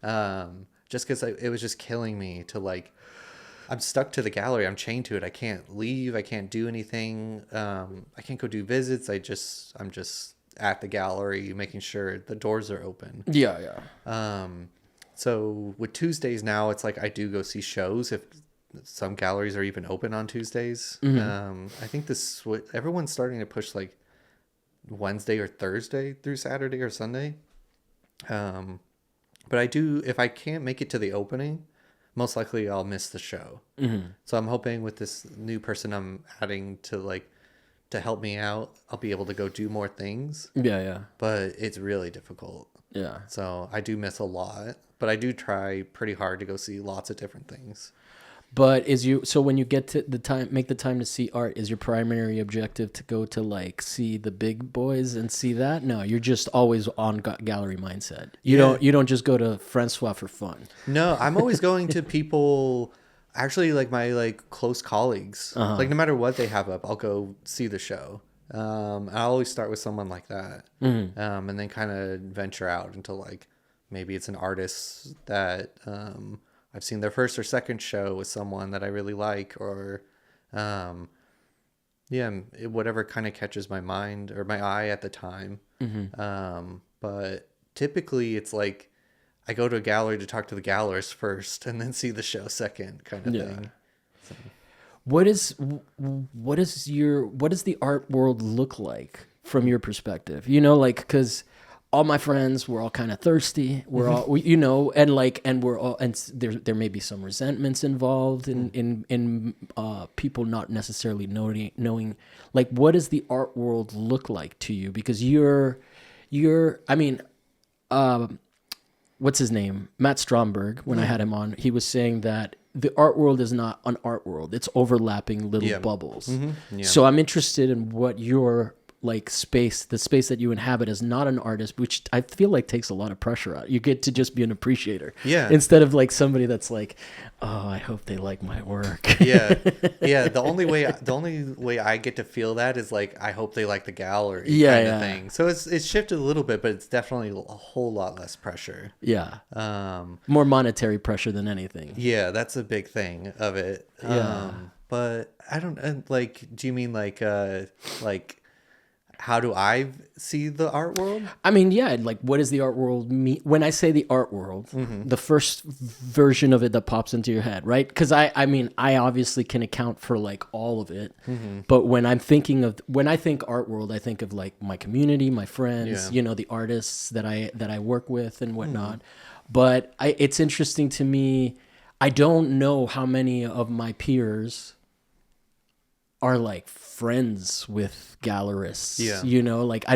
Just because it was just killing me to like, I'm stuck to the gallery. I'm chained to it. I can't leave. I can't do anything. I can't go do visits. I'm just at the gallery making sure the doors are open. Yeah. So with Tuesdays now, it's like I do go see shows if some galleries are even open on Tuesdays. I think everyone's starting to push like Wednesday or Thursday through Saturday or Sunday. But if I can't make it to the opening, most likely I'll miss the show. So I'm hoping with this new person I'm adding to help me out, I'll be able to go do more things. Yeah. But it's really difficult. Yeah. So I do miss a lot, but I do try pretty hard to go see lots of different things. But so when you get to make the time to see art, is your primary objective to go to like see the big boys and see that? No, you're just always on gallery mindset. You don't just go to Francois for fun. No, I'm always going to people, actually like my like close colleagues. Like no matter what they have up, I'll go see the show. I always start with someone like that, and then kind of venture out into like maybe it's an artist that I've seen their first or second show with someone that I really like, or whatever kind of catches my mind or my eye at the time. But typically it's like I go to a gallery to talk to the gallerist first and then see the show second kind of thing. So. What does the art world look like from your perspective? You know, like, because all my friends, we're all kind of thirsty. We're all, and we're all, and there may be some resentments involved in people not necessarily knowing, like, what does the art world look like to you? Because what's his name? Matt Stromberg, when I had him on, he was saying that the art world is not an art world. It's overlapping little bubbles. Yeah. So I'm interested in what your the space that you inhabit as not an artist, which I feel like takes a lot of pressure out. You get to just be an appreciator. Yeah. Instead of like somebody that's like, oh, I hope they like my work. Yeah. The only way I get to feel that is like, I hope they like the gallery kind of thing. So it's shifted a little bit, but it's definitely a whole lot less pressure. Yeah. More monetary pressure than anything. Yeah. That's a big thing of it. Yeah. But I don't like, do you mean like how do I see the art world? I mean, yeah, like what does the art world mean? When I say the art world, the first version of it that pops into your head, right? Because I obviously can account for like all of it. But when I think art world, I think of like my community, my friends, the artists that I work with and whatnot. But it's interesting to me. I don't know how many of my peers are like friends with gallerists. Like I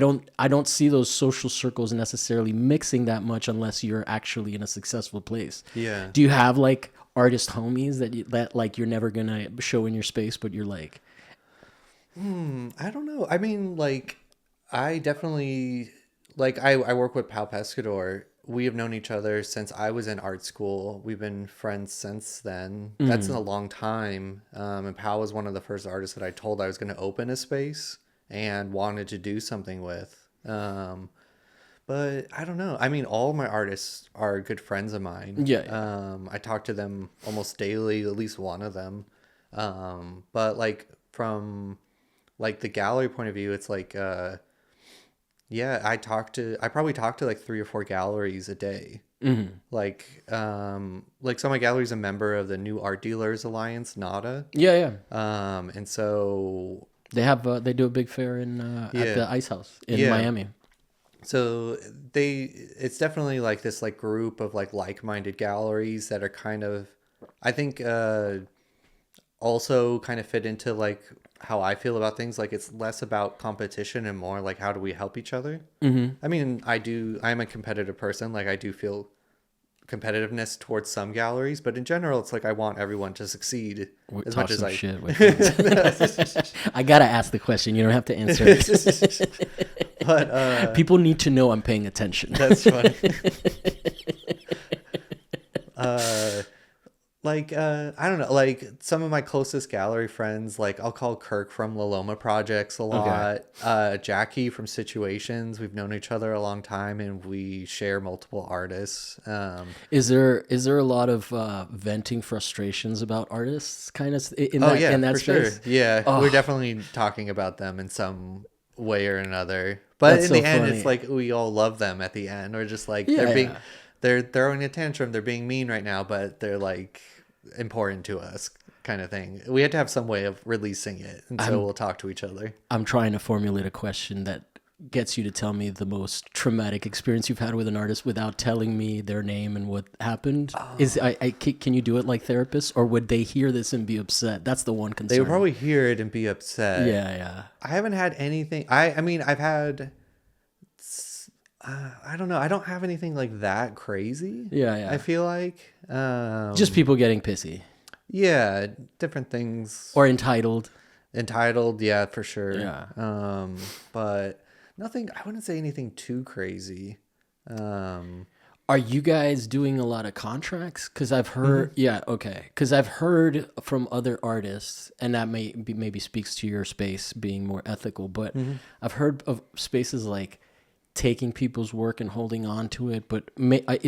don't see those social circles necessarily mixing that much unless you're actually in a successful place. Do you have like artist homies that like you're never gonna show in your space, but you're like, I don't know. I mean, like I definitely like I work with Pal Pescador. We have known each other since I was in art school. We've been friends since then. That's in a long time. And Pal was one of the first artists that I told I was going to open a space and wanted to do something with. But I don't know. I mean, all my artists are good friends of mine. I talk to them almost daily, at least one of them. But like from like the gallery point of view, it's like I probably talk to like 3 or 4 galleries a day. Like some of my galleries a member of the New Art Dealers Alliance, NADA. And so they do a big fair at the Ice House in Miami. So it's definitely like this like group of like-minded galleries that are kind of, I think, also kind of fit into like how I feel about things. Like it's less about competition and more like how do we help each other. I mean, I'm a competitive person. Like I do feel competitiveness towards some galleries, but in general it's like I want everyone to succeed as much as I shit. I gotta ask the question, you don't have to answer it. But people need to know I'm paying attention. That's funny. Like, I don't know, like some of my closest gallery friends, like I'll call Kirk from Laloma Projects a lot. Jackie from Situations. We've known each other a long time and we share multiple artists. Is there a lot of venting frustrations about artists kind of in that space? Sure. Yeah, Oh, we're definitely talking about them in some way or another. But in the end, it's like we all love them at the end. Or just like they're throwing a tantrum, they're being mean right now, but they're like important to us kind of thing. We had to have some way of releasing it, and so we'll talk to each other. I'm trying to formulate a question that gets you to tell me the most traumatic experience you've had with an artist without telling me their name and what happened. Can you do it like therapists, or would they hear this and be upset? That's the one concern. They would probably hear it and be upset. Yeah. I haven't had anything. I mean, I've had. I don't know. I don't have anything like that crazy. Yeah. I feel like just people getting pissy. Yeah, different things. Or entitled. Yeah, for sure. Yeah. But nothing. I wouldn't say anything too crazy. Are you guys doing a lot of contracts? Because I've heard, Because I've heard from other artists, and that maybe speaks to your space being more ethical. But I've heard of spaces like taking people's work and holding on to it. But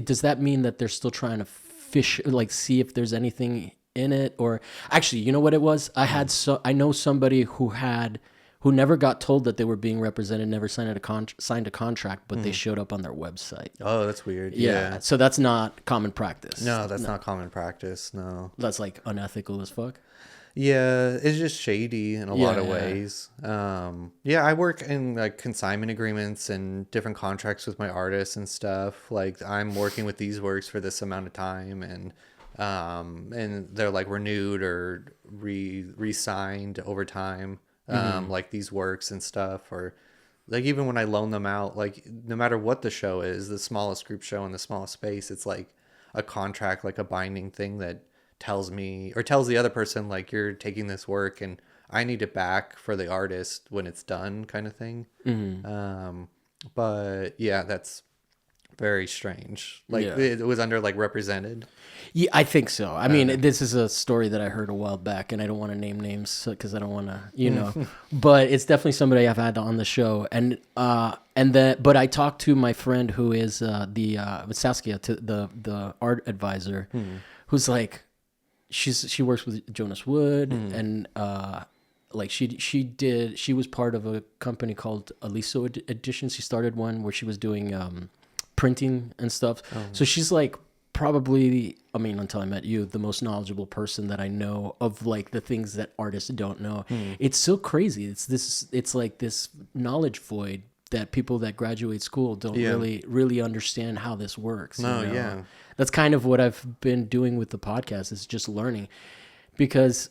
does that mean that they're still trying to fish, like see if there's anything in it? Or actually, you know what it was? I know somebody who never got told that they were being represented, never signed a contract, but they showed up on their website. Oh, that's weird. Yeah. So that's not common practice. No, that's not common practice. No. That's like unethical as fuck. Yeah, it's just shady in a lot of ways. I work in like consignment agreements and different contracts with my artists and stuff. Like I'm working with these works for this amount of time, and they're like renewed or re-signed over time. Like these works and stuff, or like even when I loan them out, like no matter what the show is, the smallest group show in the smallest space, it's like a contract, like a binding thing that tells me or tells the other person like you're taking this work and I need it back for the artist when it's done, kind of thing. But yeah, that's very strange. Like it was under like represented. Yeah, I think so. I mean, this is a story that I heard a while back, and I don't want to name names because I don't want to, but it's definitely somebody I've had on the show, but I talked to my friend who is Saskia, the art advisor, who's like, she works with Jonas Wood, and like she was part of a company called Aliso Editions. She started one where she was doing printing and stuff. So she's like probably, I mean, until I met you, the most knowledgeable person that I know of like the things that artists don't know. It's so crazy. It's like this knowledge void that people that graduate school don't really understand how this works. That's kind of what I've been doing with the podcast, is just learning, because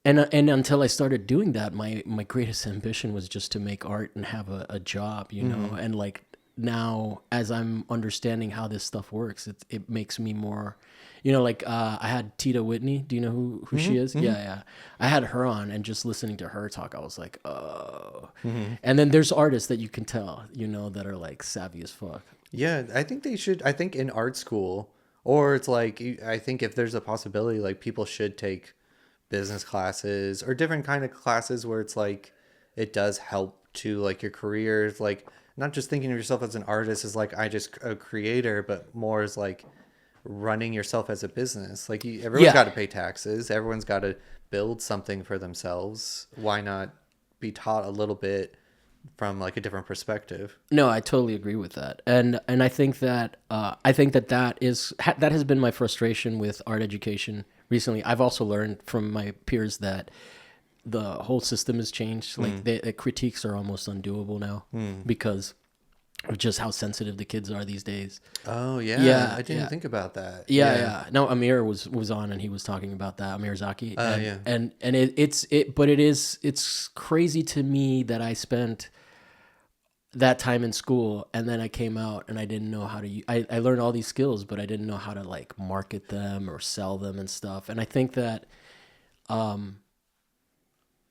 and until I started doing that, my greatest ambition was just to make art and have a job, and like now as I'm understanding how this stuff works, it makes me more, like I had Tita Whitney. Do you know who she is? Yeah. I had her on, and just listening to her talk, I was like, oh. And then there's artists that you can tell, that are like savvy as fuck. Yeah, I think they should. I think in art school, or it's like, I think if there's a possibility, like people should take business classes or different kind of classes where it's like it does help to like your career, like not just thinking of yourself as an artist as like I just a creator, but more as like running yourself as a business. Like everyone's got to pay taxes, everyone's got to build something for themselves. Why not be taught a little bit from like a different perspective? No, I totally agree with that, and I think that that has been my frustration with art education recently. I've also learned from my peers that the whole system has changed. Like the critiques are almost undoable now because of just how sensitive the kids are these days. Oh yeah, I didn't think about that. Yeah. No, Amir was on, and he was talking about that. Amir Zaki. And it's crazy to me that I spent that time in school, and then I came out and I didn't know how to. I learned all these skills, but I didn't know how to like market them or sell them and stuff. And I think that,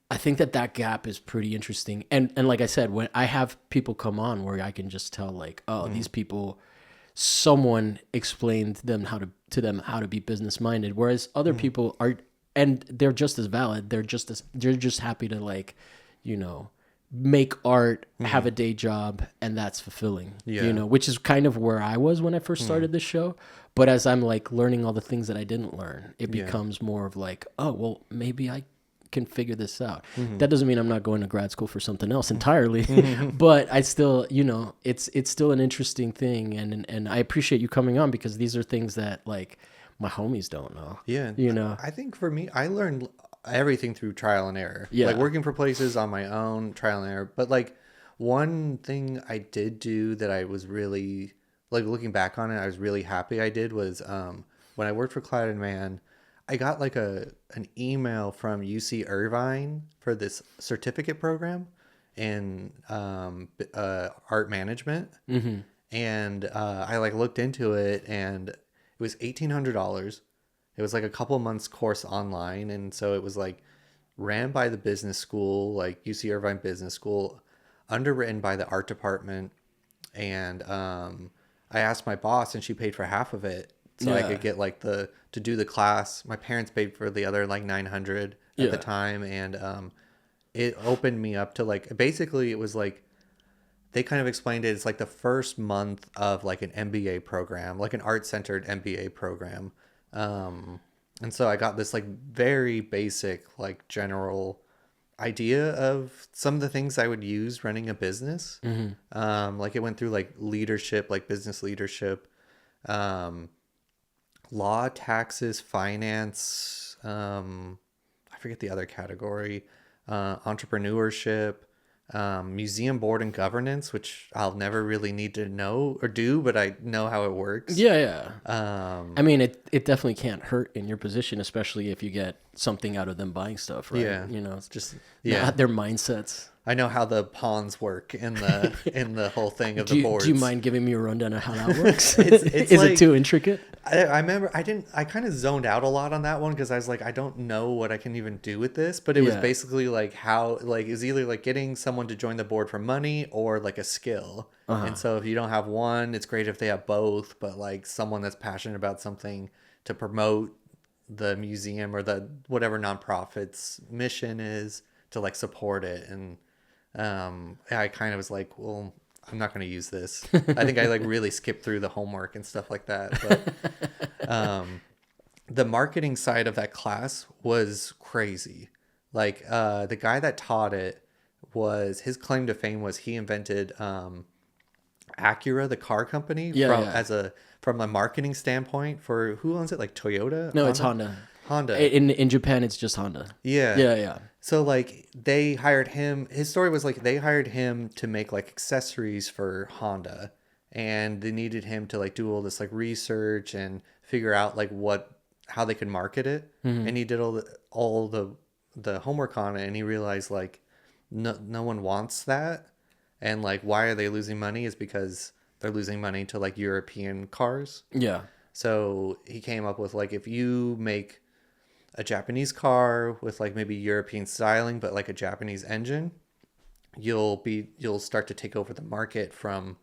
that gap is pretty interesting. And like I said, when I have people come on where I can just tell like, oh, these people, someone explained to them how to be business minded, whereas other people are, and they're just as valid. They're just happy to, like, you know, make art, have a day job, and that's fulfilling. Yeah. You know, which is kind of where I was when I first started this show. But as I'm like learning all the things that I didn't learn, it becomes more of like, oh, well, maybe I can figure this out. That doesn't mean I'm not going to grad school for something else entirely, but I still, you know, it's still an interesting thing, and I appreciate you coming on, because these are things that, like, my homies don't know. Yeah. You know, I think for me, I learned everything through trial and error. Yeah. Like working for places on my own, trial and error. But like one thing I did do that I was really, like, looking back on it, I was really happy I did was when I worked for Cloud and Man, I got like an email from UC Irvine for this certificate program in art management. And I like looked into it, and it was $1,800. It was like a couple months course online, and so it was like ran by the business school, like UC Irvine Business School, underwritten by the art department. And I asked my boss, and she paid for half of it, so I could get like to do the class. My parents paid for the other like 900 at the time, and it opened me up to, like, basically it was like they kind of explained it. It's like the first month of like an MBA program, like an art-centered MBA program. And so I got this like very basic, like general idea of some of the things I would use running a business. Like it went through like leadership, like business leadership, law, taxes, finance. I forget the other category, entrepreneurship, museum board and governance, which I'll never really need to know or do, but I know how it works. Yeah. I mean, it definitely can't hurt in your position, especially if you get something out of them buying stuff, right? Yeah. You know, it's Just their mindsets. I know how the pawns work in the whole thing of the boards. Do you mind giving me a rundown of how that works? It's Is like, it too intricate? I remember I kind of zoned out a lot on that one because I was like, I don't know what I can even do with this. But it was basically like how, like, it was either like getting someone to join the board for money or like a skill. And so if you don't have one, it's great if they have both. But like someone that's passionate about something to promote the museum or the whatever nonprofit's mission is, to like support it. And I kind of was like, well, I'm not going to use this. I think I like really skipped through the homework and stuff like that. But the marketing side of that class was crazy. Like the guy that taught it, his claim to fame was he invented Acura, the car company, from a marketing standpoint. For who owns it? Like Toyota? No, Honda? it's Honda. Honda. In Japan, it's just Honda. Yeah. So like they hired him. His story was like they hired him to make like accessories for Honda, and they needed him to like do all this like research and figure out like how they could market it. And he did all the homework on it, and he realized like no one wants that, and like why are they losing money is because they're losing money to like European cars. Yeah. So he came up with like, if you make a Japanese car with like maybe European styling, but like a Japanese engine, you'll start to take over the market from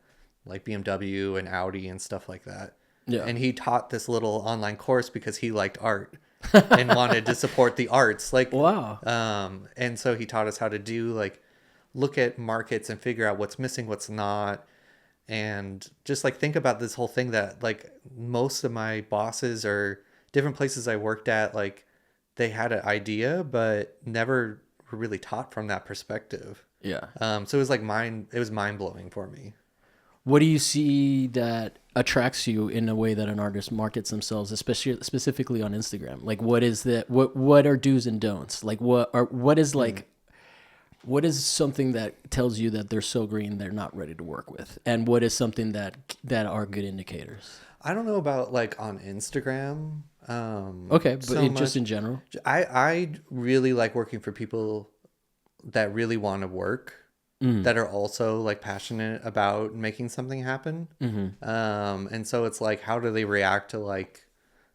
like BMW and Audi and stuff like that. Yeah. And he taught this little online course because he liked art and wanted to support the arts. Like, wow. And so he taught us how to do like, look at markets and figure out what's missing, what's not. And just like think about this whole thing that like most of my bosses or different places I worked at, like they had an idea, but never were really taught from that perspective. Yeah. So it was like it was mind blowing for me. What do you see that attracts you in a way that an artist markets themselves, especially specifically on Instagram? Like what is what are do's and don'ts? Like what is something that tells you that they're so green they're not ready to work with? And what is something that are good indicators? I don't know about like on Instagram. Okay, but just in general. I really like working for people that really want to work, that are also like passionate about making something happen. And so it's like, how do they react to like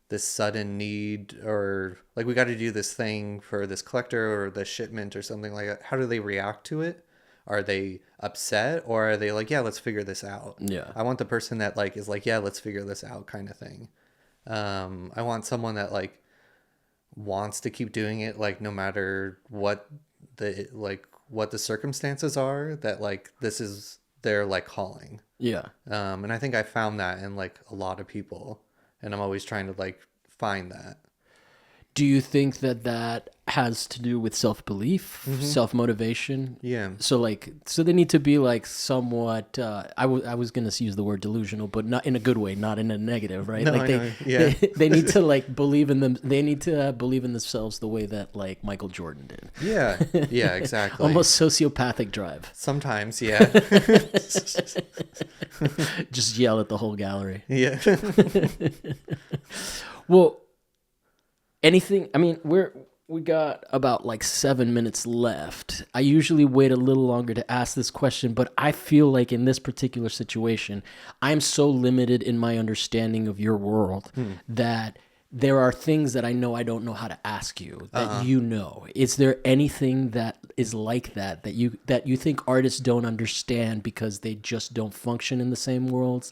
this sudden need, or like we got to do this thing for this collector or the shipment or something like that? How do they react to it? are they upset, or are they like, yeah, let's figure this out? Yeah. I want the person that like is like, yeah, let's figure this out kind of thing. I want someone that like wants to keep doing it, like no matter what the circumstances are, that like this is their like calling. Yeah. And I think I found that in like a lot of people, and I'm always trying to like find that. Do you think that has to do with self-belief, self-motivation? Yeah. So they need to be like somewhat, I was going to use the word delusional, but not in a good way, not in a negative, right? No, like I know. Yeah. they need to like believe in them. They need to believe in themselves the way that like Michael Jordan did. Yeah. Yeah, exactly. Almost sociopathic drive. Sometimes, yeah. Just yell at the whole gallery. Yeah. Well, anything, I mean, we got about like 7 minutes left. I usually wait a little longer to ask this question, but I feel like in this particular situation, I'm so limited in my understanding of your world that there are things that I don't know how to ask you that you know. Is there anything that is like that you think artists don't understand because they just don't function in the same worlds?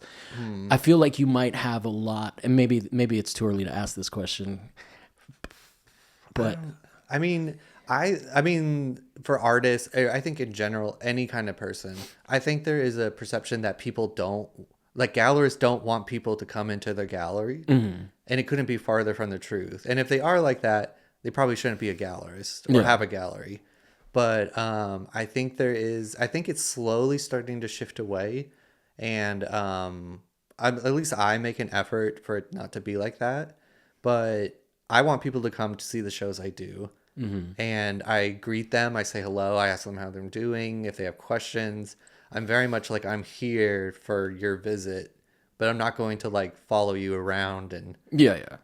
I feel like you might have a lot, and maybe it's too early to ask this question. But I mean, for artists, I think in general, any kind of person, I think there is a perception that people don't, like gallerists don't want people to come into their gallery, and it couldn't be farther from the truth. And if they are like that, they probably shouldn't be a gallerist or have a gallery. But I think it's slowly starting to shift away, and at least I make an effort for it not to be like that. But I want people to come to see the shows I do. And I greet them. I say hello. I ask them how they're doing. If they have questions, I'm very much like, I'm here for your visit, but I'm not going to like follow you around and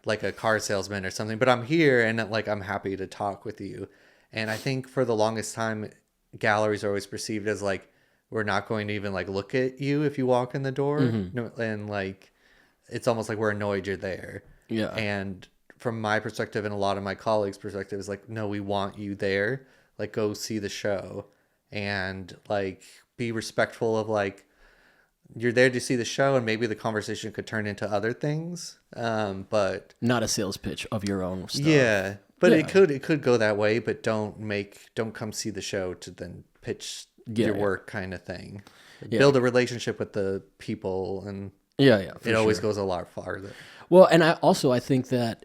like a car salesman or something, but I'm here and like, I'm happy to talk with you. And I think for the longest time, galleries are always perceived as like, we're not going to even like look at you if you walk in the door. And like, it's almost like we're annoyed you're there. Yeah. And from my perspective and a lot of my colleagues' perspective is like, no, we want you there. Like, go see the show and like be respectful of like, you're there to see the show, and maybe the conversation could turn into other things. But not a sales pitch of your own stuff. Yeah. But it could go that way, but don't come see the show to then pitch your work kind of thing. Build a relationship with the people, and it always goes a lot farther. Well, and I think that,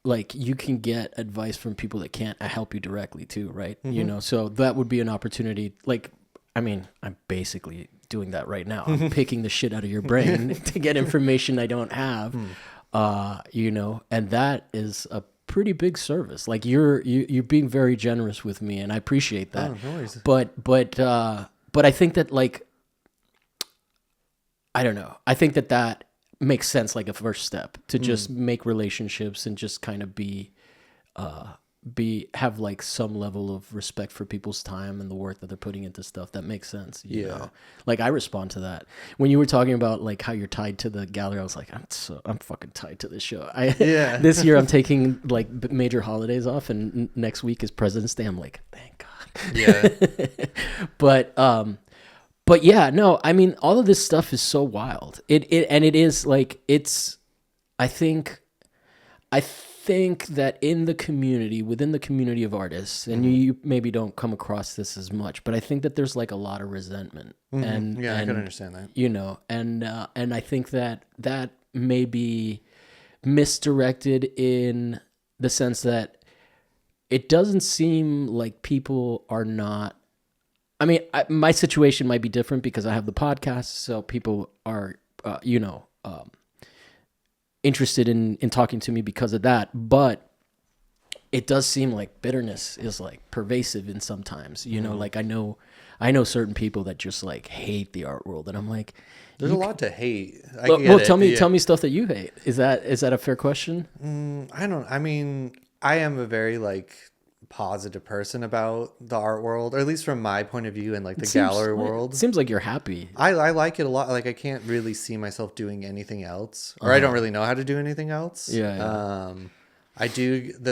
like you can get advice from people that can't help you directly too, right? So that would be an opportunity. Like, I mean, I'm basically doing that right now. I'm picking the shit out of your brain to get information I don't have, and that is a pretty big service. Like you're being very generous with me, and I appreciate that. Oh, no worries. But I think that like, I don't know. I think that makes sense, like a first step to just make relationships and just kind of have like some level of respect for people's time and the work that they're putting into stuff. That makes sense. You know? Like I respond to that. When you were talking about like how you're tied to the gallery, I was like, I'm fucking tied to this show. This year I'm taking like major holidays off, and next week is President's Day. I'm like, thank God. Yeah. But yeah, no, I mean, all of this stuff is so wild. It is like, I think that within the community of artists, and you maybe don't come across this as much, but I think that there's like a lot of resentment. And I can understand that. And I think that may be misdirected in the sense that it doesn't seem like people are not. I mean, my situation might be different because I have the podcast, so people are, interested in talking to me because of that. But it does seem like bitterness is like pervasive in sometimes. Like I know certain people that just like hate the art world, and I'm like, there's a lot to hate. Tell me stuff that you hate. Is that a fair question? I mean, I am a very like positive person about the art world, or at least from my point of view, and like the gallery world. It seems like you're happy. I like it a lot. Like I can't really see myself doing anything else, or I don't really know how to do anything else. The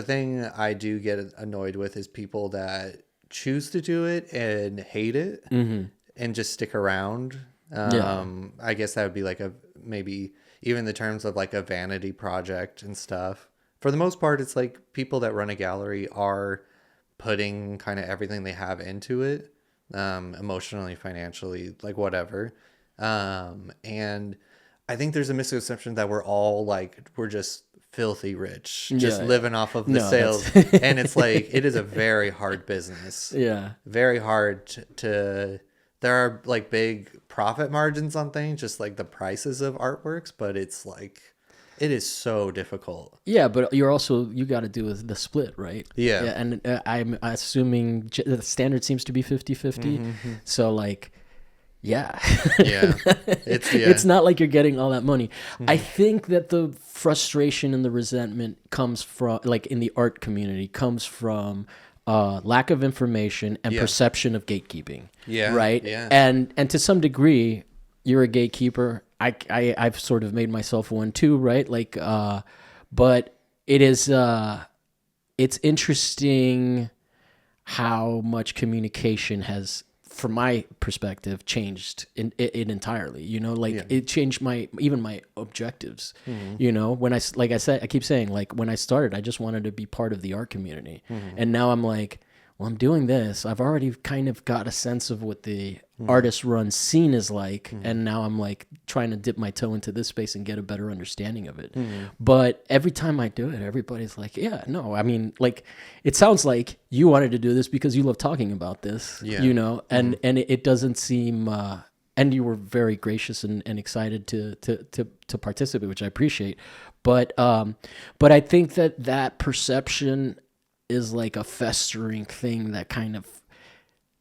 thing I do get annoyed with is people that choose to do it and hate it and just stick around. I guess that would be like maybe even the terms of like a vanity project and stuff. For the most part, it's like people that run a gallery are putting kind of everything they have into it, emotionally, financially, like whatever. And I think there's a misconception that we're just filthy rich, just living off of the sales. And it's like, it is a very hard business. Yeah. Very hard to there are like big profit margins on things, just like the prices of artworks, but it's like, it is so difficult. Yeah, but you got to do the split, right? Yeah. And I'm assuming the standard seems to be 50-50. So like, yeah. It's not like you're getting all that money. I think that the frustration and the resentment comes from, like in the art community, comes from lack of information and perception of gatekeeping. Yeah. Right? Yeah. And to some degree, you're a gatekeeper. I've sort of made myself one too, right? Like, but it is, it's interesting how much communication has, from my perspective, changed it entirely. You know, like it changed my objectives. You know, when I keep saying, like when I started, I just wanted to be part of the art community, and now I'm like, well, I'm doing this. I've already kind of got a sense of what the artist-run scene is like, and now I'm like trying to dip my toe into this space and get a better understanding of it. But every time I do it, everybody's like, yeah, no, I mean, like, it sounds like you wanted to do this because you love talking about this, you know, and it doesn't seem, and you were very gracious and excited to participate, which I appreciate. But I think that perception is like a festering thing that kind of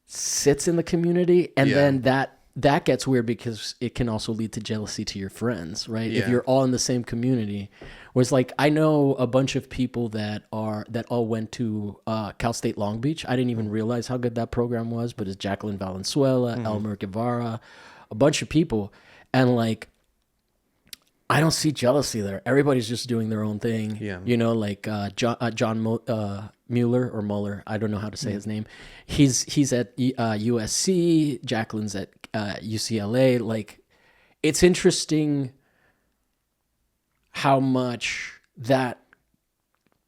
sits in the community, and then that gets weird because it can also lead to jealousy to your friends, right? If you're all in the same community. Whereas like I know a bunch of people that all went to Cal State Long Beach. I didn't even realize how good that program was, but it's Jacqueline Valenzuela, Elmer Guevara, a bunch of people, and like I don't see jealousy there. Everybody's just doing their own thing. Yeah. You know, like John Mueller or Mueller. I don't know how to say his name. He's at USC. Jacqueline's at UCLA. Like, it's interesting how much that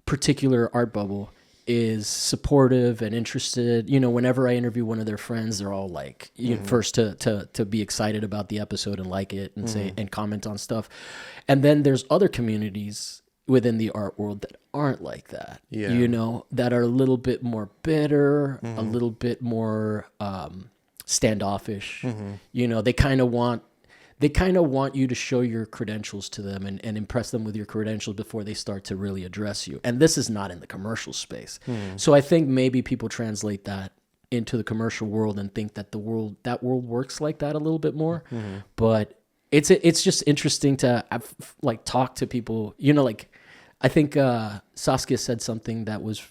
particular art bubble is supportive and interested. You know, whenever I interview one of their friends, they're all like, first to be excited about the episode and like it and say and comment on stuff. And then there's other communities within the art world that aren't like that. Yeah. You know, that are a little bit more bitter, a little bit more standoffish. You know, they kind of want you to show your credentials to them and impress them with your credentials before they start to really address you. And this is not in the commercial space. So I think maybe people translate that into the commercial world and think that that world works like that a little bit more. But it's just interesting to like talk to people. You know, like I think Saskia said something that was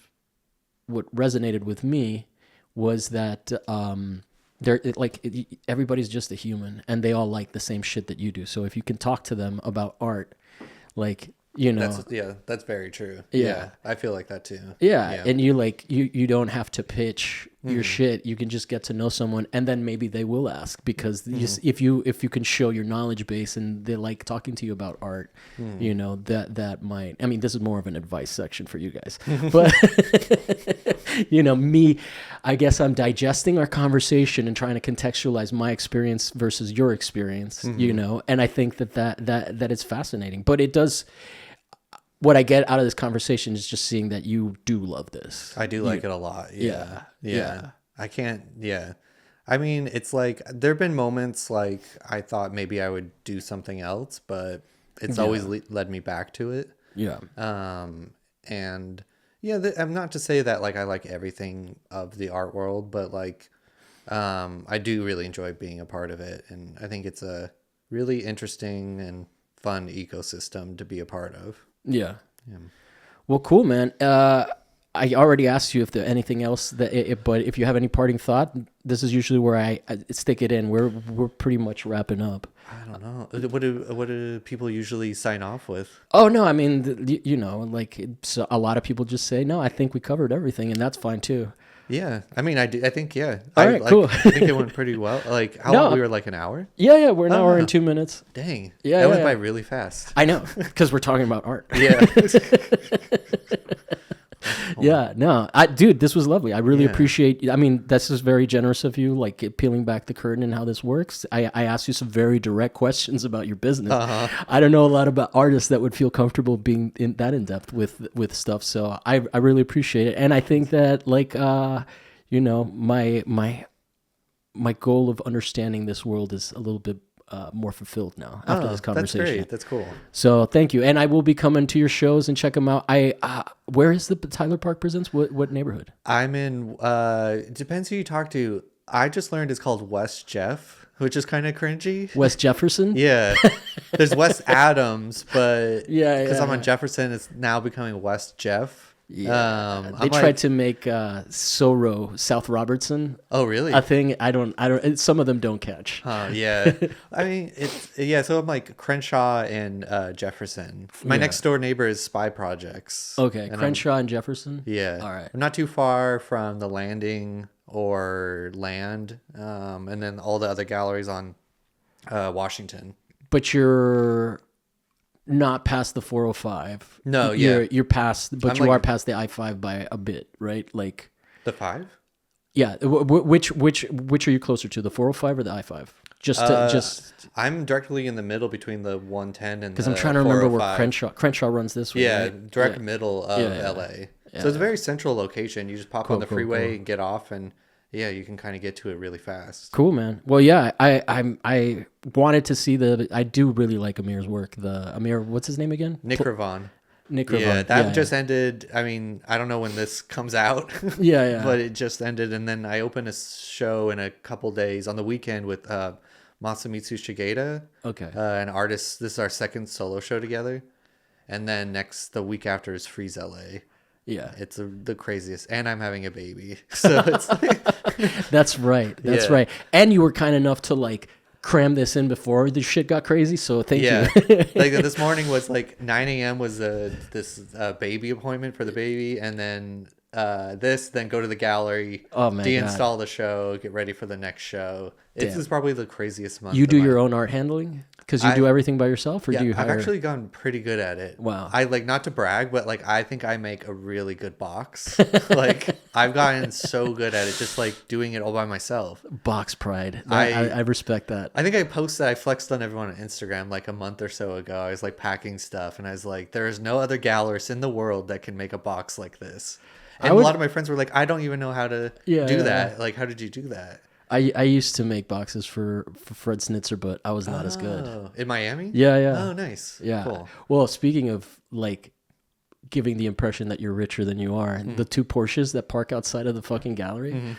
what resonated with me was that everybody's just a human and they all like the same shit that you do. So if you can talk to them about art, like, you know, that's very true. Yeah. I feel like that too. Yeah. And you don't have to pitch your shit. You can just get to know someone, and then maybe they will ask, because if you can show your knowledge base and they like talking to you about art, you know, that might, I mean, this is more of an advice section for you guys, but you know, I guess I'm digesting our conversation and trying to contextualize my experience versus your experience, you know, and I think that it's fascinating, but it does. What I get out of this conversation is just seeing that you do love this. I do like it a lot. Yeah. I can't. Yeah. I mean, it's like there have been moments like I thought maybe I would do something else, but it's always led me back to it. Yeah. And yeah, I'm not to say that like I like everything of the art world, but like I do really enjoy being a part of it, and I think it's a really interesting and fun ecosystem to be a part of. Yeah. Well, cool, man. I already asked you if there's anything else but if you have any parting thought, this is usually where I stick it in. We're pretty much wrapping up. I don't know. What do people usually sign off with? Oh no, I mean, you know, like a lot of people just say, no, I think we covered everything, and that's fine too. Yeah, I mean, I think yeah. All right, cool. I think it went pretty well. Like how long we were, like an hour? Yeah, we're an hour and 2 minutes. Dang. Yeah, that went by really fast. I know, because we're talking about art. Yeah. Yeah, no, dude, this was lovely. I really appreciate. I mean, this is very generous of you, like peeling back the curtain and how this works. I asked you some very direct questions about your business. I don't know a lot about artists that would feel comfortable being in depth with stuff. So I really appreciate it, and I think that like you know, my goal of understanding this world is a little bit more fulfilled now after this conversation. That's great. That's cool. So thank you, and I will be coming to your shows and check them out. Where is the Tyler Park Presents? What neighborhood? I'm in. Depends who you talk to. I just learned it's called West Jeff, which is kind of cringy. West Jefferson. Yeah, there's West Adams, but because I'm on Jefferson, it's now becoming West Jeff. Yeah, they tried to make Soro South Robertson. Oh, really? A thing. I don't. Some of them don't catch. Yeah. I mean, So I'm like Crenshaw and Jefferson. My next door neighbor is Spy Projects. Okay, Crenshaw and Jefferson. Yeah. All right. I'm not too far from the Landing or Land, and then all the other galleries on Washington. But you're not past the 405. No, you're past, but you are past the I-5 by a bit, right? Like the 5. Yeah, which are you closer to, the 405 or the I-5? Just I'm directly in the middle between the 110 and because I'm trying to remember where Crenshaw runs this way. Yeah, right? direct middle of LA. Yeah. So it's a very central location. You just pop on the freeway and get off, and you can kind of get to it really fast. Cool, man. Well, yeah, I wanted to see I do really like Amir's work. Amir, what's his name again? Nikrivon. Yeah, that just ended. I mean, I don't know when this comes out. Yeah. But it just ended, and then I opened a show in a couple days on the weekend with Masamitsu Shigeta. Okay. An artist. This is our second solo show together, and then the week after is Freeze LA. Yeah, it's the craziest, and I'm having a baby, so it's that's right. That's right. And you were kind enough to like cram this in before the shit got crazy, so thank you. Like this morning was like 9 a.m. was this baby appointment for the baby, and then then go to the gallery, deinstall the show, get ready for the next show. This is probably the craziest month. You do your own art handling? Because you do everything by yourself, or do you hire? I've actually gotten pretty good at it. Wow. I like, not to brag, but like I think I make a really good box. Like I've gotten so good at it, just like doing it all by myself. Box pride. I respect that. I think I flexed on everyone on Instagram like a month or so ago. I was like packing stuff, and I was like, there is no other gallerist in the world that can make a box like this. And a lot of my friends were like, I don't even know how to do that. Like, how did you do that? I used to make boxes for Fred Snitzer, but I was not as good. In Miami? Yeah. Oh, nice. Yeah. Cool. Well, speaking of like giving the impression that you're richer than you are, the 2 Porsches that park outside of the fucking gallery.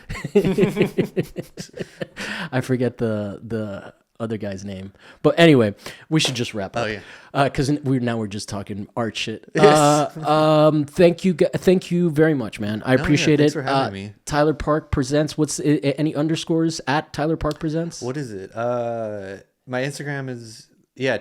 I forget the other guy's name, but anyway, we should just wrap up. Oh yeah, because we're just talking art shit. Yes. Thank you very much, man. I appreciate it. Thanks for having me. Tyler Park Presents. What's any underscores at Tyler Park Presents? What is it? My Instagram is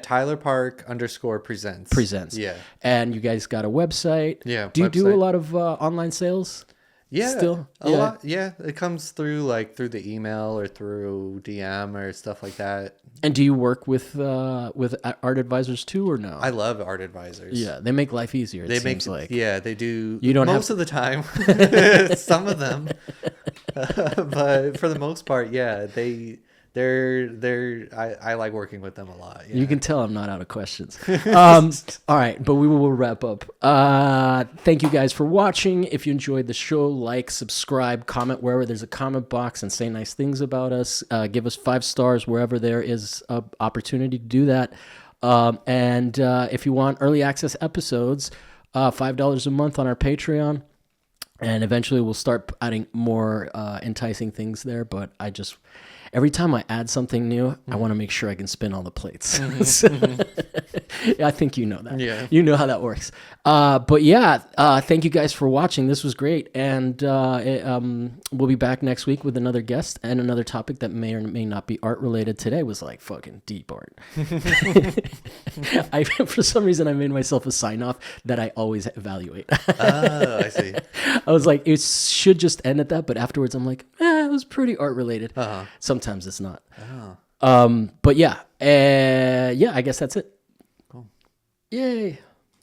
Tyler Park _presents. Yeah, and you guys got a website. Yeah. Do you do a lot of online sales? Yeah, still a lot. Yeah, it comes through through the email or through DM or stuff like that. And do you work with art advisors too, or no? I love art advisors. Yeah, they make life easier. It seems like they do. You don't most of the time. Some of them, but for the most part, I like working with them a lot. Yeah. You can tell I'm not out of questions. All right, but we will wrap up. Thank you guys for watching. If you enjoyed the show, like, subscribe, comment wherever there's a comment box, and say nice things about us. Give us 5 stars wherever there is an opportunity to do that. And if you want early access episodes, $5 a month on our Patreon. And eventually we'll start adding more enticing things there. But every time I add something new, I want to make sure I can spin all the plates. I think you know that. Yeah. You know how that works. But yeah, thank you guys for watching. This was great. And we'll be back next week with another guest and another topic that may or may not be art related. Today was like fucking deep art. For some reason, I made myself a sign off that I always evaluate. Oh, I see. I was like, it should just end at that. But afterwards, I'm like, it was pretty art related. Sometimes it's not. But yeah, I guess that's it. Cool. Yay.